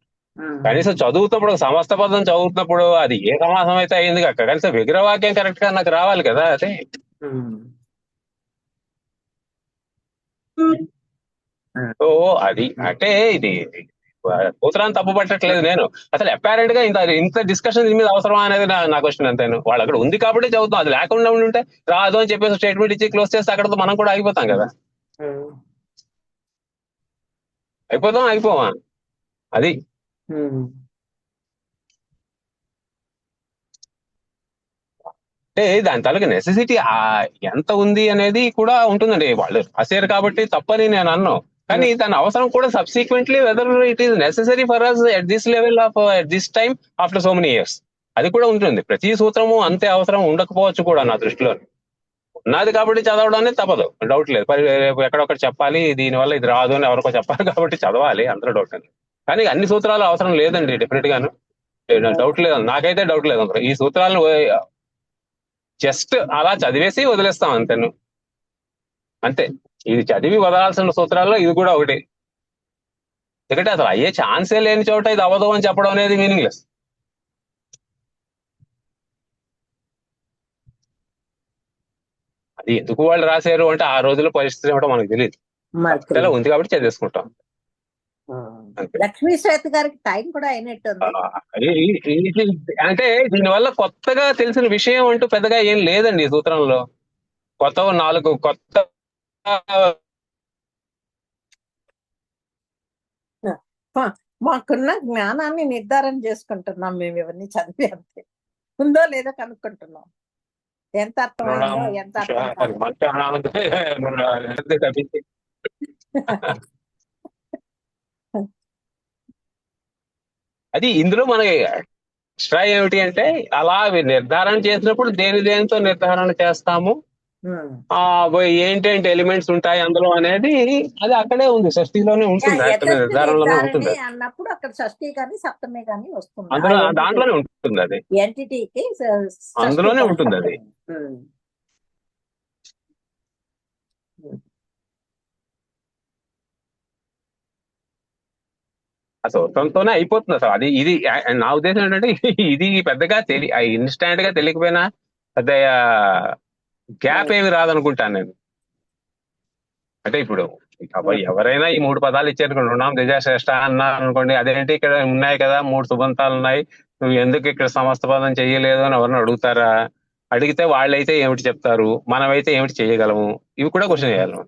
కనీసం చదువుతున్నప్పుడు, సమస్త పదం చదువుతున్నప్పుడు అది ఏ సమాసం అయితే అయింది కాక కనీసం విగ్రహవాక్యం కరెక్ట్ గా నాకు రావాలి కదా. అదే సో అది అంటే ఇది సూత్రాన్ని తప్పు పట్టట్లేదు నేను. అసలు అపారెంట్ గా ఇంత డిస్కషన్ దీని మీద అవసరమా అనేది నా క్వశ్చన్. అంతేను. వాళ్ళు అక్కడ ఉంది కాబట్టి చదువుతాం. అది లేకుండా ఉంటే రాదు అని చెప్పేసి స్టేట్మెంట్ ఇచ్చి క్లోజ్ చేస్తే అక్కడతో మనం కూడా ఆగిపోతాం కదా. అయిపోవా? అది అంటే దాని తాలూకు నెసెసిటీ ఎంత ఉంది అనేది కూడా ఉంటుందండి. వాళ్ళు రాశారు కాబట్టి తప్పని నేను అన్నాను. కానీ దాని అవసరం కూడా subsequently whether it is necessary for us at this level of at this time after so many years, అది కూడా ఉంటుంది. ప్రతి సూత్రము అంతే అవసరం ఉండకపోవచ్చు కూడా నా దృష్టిలో. ఉన్నది కాబట్టి చదవడం అనేది తప్పదు, డౌట్ లేదు. ఎక్కడొక్కటి చెప్పాలి, దీనివల్ల ఇది రాదు అని ఎవరికో చెప్పాలి కాబట్టి చదవాలి, అందులో డౌట్ లేదు. కానీ అన్ని సూత్రాలు అవసరం లేదండి, డెఫినెట్ గాను డౌట్ లేదు. నాకైతే డౌట్ లేదు అందులో. ఈ సూత్రాలను జస్ట్ అలా చదివేసి వదిలేస్తాం అంతేను. అంతే. ఇది చదివి వదలాల్సిన సూత్రాల్లో ఇది కూడా ఒకటి. ఎందుకంటే అసలు అయ్యే ఛాన్సే లేని చోట ఇది అవ్వదు అని చెప్పడం అనేది మీనింగ్లెస్. అది ఎందుకు వాళ్ళు రాశారు అంటే ఆ రోజుల్లో పరిస్థితి ఏమిటో మనకు తెలియదు. ఇలా ఉంది కాబట్టి చదివేసుకుంటాం. లక్ష్మీ శ్వేత గారికి టైం కూడా అయినట్టుంది. అంటే దీనివల్ల కొత్తగా తెలిసిన విషయం అంటూ పెద్దగా ఏం లేదండి ఈ సూత్రంలో. కొత్త 4 కొత్త మాకున్న జ్ఞానాన్ని నిర్ధారణ చేసుకుంటున్నాం మేము ఇవన్నీ చదివి. అంతే ఉందో లేదో కనుక్కుంటున్నాం. ఎంత అర్థమైందో ఎంత అది ఇందులో మన ఎక్స్ట్రా ఏమిటి అంటే అలా నిర్ధారణ చేసినప్పుడు దేనితో నిర్ధారణ చేస్తాము, ఏంటంటే ఎలిమెంట్స్ ఉంటాయి అందులో అనేది అది అక్కడే ఉంది, షష్ఠిలోనే ఉంటుంది, నిర్ధారణలోనే ఉంటుంది. అన్నప్పుడు అక్కడ షష్ఠి కానీ సప్తమి కానీ వస్తుంది, అందులో దాంట్లోనే ఉంటుంది. అది ఎంటిటీకి అందులోనే ఉంటుంది. అది సూత్రంతోనే అయిపోతుంది అసలు. అది ఇది నా ఉద్దేశం ఏంటంటే ఇది పెద్దగా ఇన్స్టాంట్ గా తెలియకపోయినా పెద్ద గ్యాప్ ఏమి రాదనుకుంటాను నేను. అంటే ఇప్పుడు ఎవరైనా ఈ 3 పదాలు ఇచ్చారు, రుణం దిజాశ్రేష్ట అన్నారు అనుకోండి, అదేంటి ఇక్కడ ఉన్నాయి కదా 3 సుబంతాలు ఉన్నాయి, నువ్వు ఎందుకు ఇక్కడ సమస్త పదం చెయ్యలేదు అని ఎవరిని అడుగుతారా? అడిగితే వాళ్ళైతే ఏమిటి చెప్తారు, మనమైతే ఏమిటి చేయగలము? ఇవి కూడా క్వశ్చన్ చేయాలి.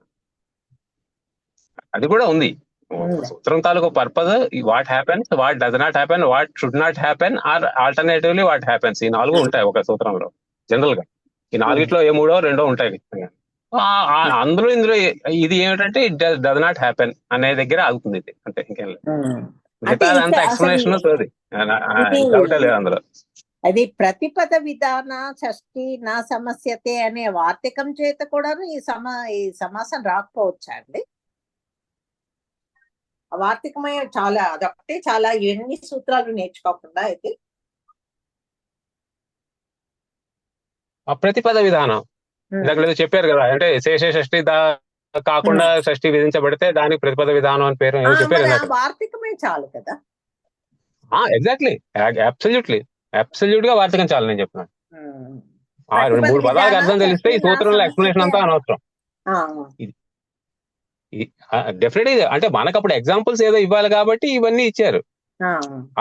అది కూడా ఉంది సూత్రం తాలూకు purpose. What happens, what does not happen, what should not happen, or alternatively what happens. ఈ 4 ఉంటాయి ఒక సూత్రంలో జనరల్ గా. ఈ 4 ఏ 3 2 ఉంటాయి. ఇందులో ఇది ఏమిటంటే ఇట్ డస్ నాట్ హ్యాపెన్ అనే దగ్గర ఆగుతుంది ఇది, అంతే. ఇంకేం లేదు. అంత ఎక్స్ప్లెనేషన్ డౌట్ లేదు అందులో. అది ప్రతిపద విధాన షష్ఠి నా సమస్యతే అనే వార్తికం చేత కూడా ఈ సమాసం రాకపోవచ్చా అండి? వార్తికమైన చాలా అదొకటి చాలా ఎన్ని సూత్రాలు నేర్చుకోకుండా అయితే ప్రతిపద విధానం ఇందాక ఏదో చెప్పారు కదా, అంటే శేష షష్ఠి కాకుండా షష్ఠి విధించబడితే దానికి ప్రతిపద విధానం అని పేరు ఏదో చెప్పారు మరి ఆ ఇందాక. వార్తికమే చాలు కదా. ఎగ్జాక్ట్లీ, అబ్సల్యూట్ గా వార్తకం చాలు నేను చెప్తున్నాను. ఆ ప్రతిపద 3 పదాలకు విధానం అర్థం తెలిస్తే ఈ షష్ఠి నా సూత్రంలో ఎక్స్ప్లెనేషన్ సమష్టికే. అంతా అనవసరం. డెఫినెట్ గా అంటే మనకు అప్పుడు ఎగ్జాంపుల్స్ ఏదో ఇవ్వాలి కాబట్టి ఇవన్నీ ఇచ్చారు.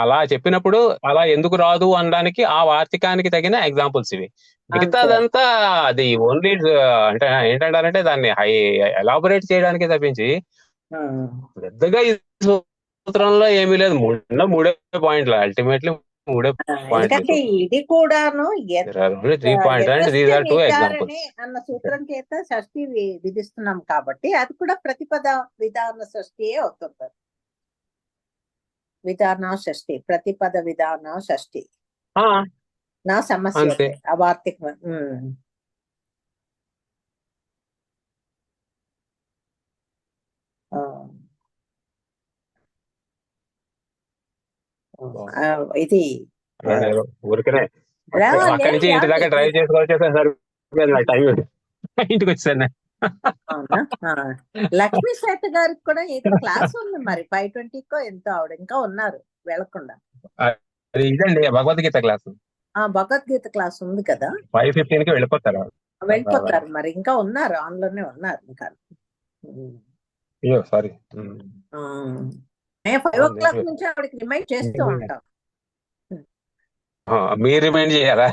అలా చెప్పినప్పుడు అలా ఎందుకు రాదు అనడానికి ఆ వార్తికానికి తగిన ఎగ్జాంపుల్స్ ఇవి. మిగతాదంతా అది ఓన్లీ అంటే ఏంటంటారంటే దాన్ని ఎలాబొరేట్ చేయడానికి తప్పించి పెద్దగా ఈ సూత్రంలో ఏమీ లేదు. మూడే పాయింట్లు, అల్టిమేట్లీ మూడే పాయింట్లు. ఎందుకంటే ఇది కూడాను 3 points and these are 2 examples. విచారణే అన్న సూత్రం చేత షష్ఠి విధిస్తున్నాం కాబట్టి అది కూడా ప్రతిపద విధాన షష్ఠియే అవుతుంది. విధాన షష్ఠి, ప్రతిపద విధాన షష్ఠి నా సమస్య అంతే. అవార్తిక. ఇది ఊరికనే అక్కడి నుంచి ఇంటి దాకా డ్రైవ్ చేసుకోవచ్చు. టైం ఇంటికి వచ్చాను. లక్ష్మీ శ్వేత గారికి కూడా ఏదో క్లాస్ ఉంది మరి 5:20కో ఎంతో, ఆవిడ ఇంకా ఉన్నారు వెళ్ళకుండా. అది ఇదండి భగవద్గీత క్లాస్. భగవద్గీత క్లాస్ ఉంది కదా, 5:15కి వెళ్ళిపోతారు. మరి ఇంకా ఉన్నారు, ఆన్లోనే ఉన్నారు ఇంకా. అయ్యో సారీ, 5 o'clock నుంచి ఆవిడకి రిమైండ్ చేస్తూ ఉంటాం. మీరు రిమైండ్ చేయారా?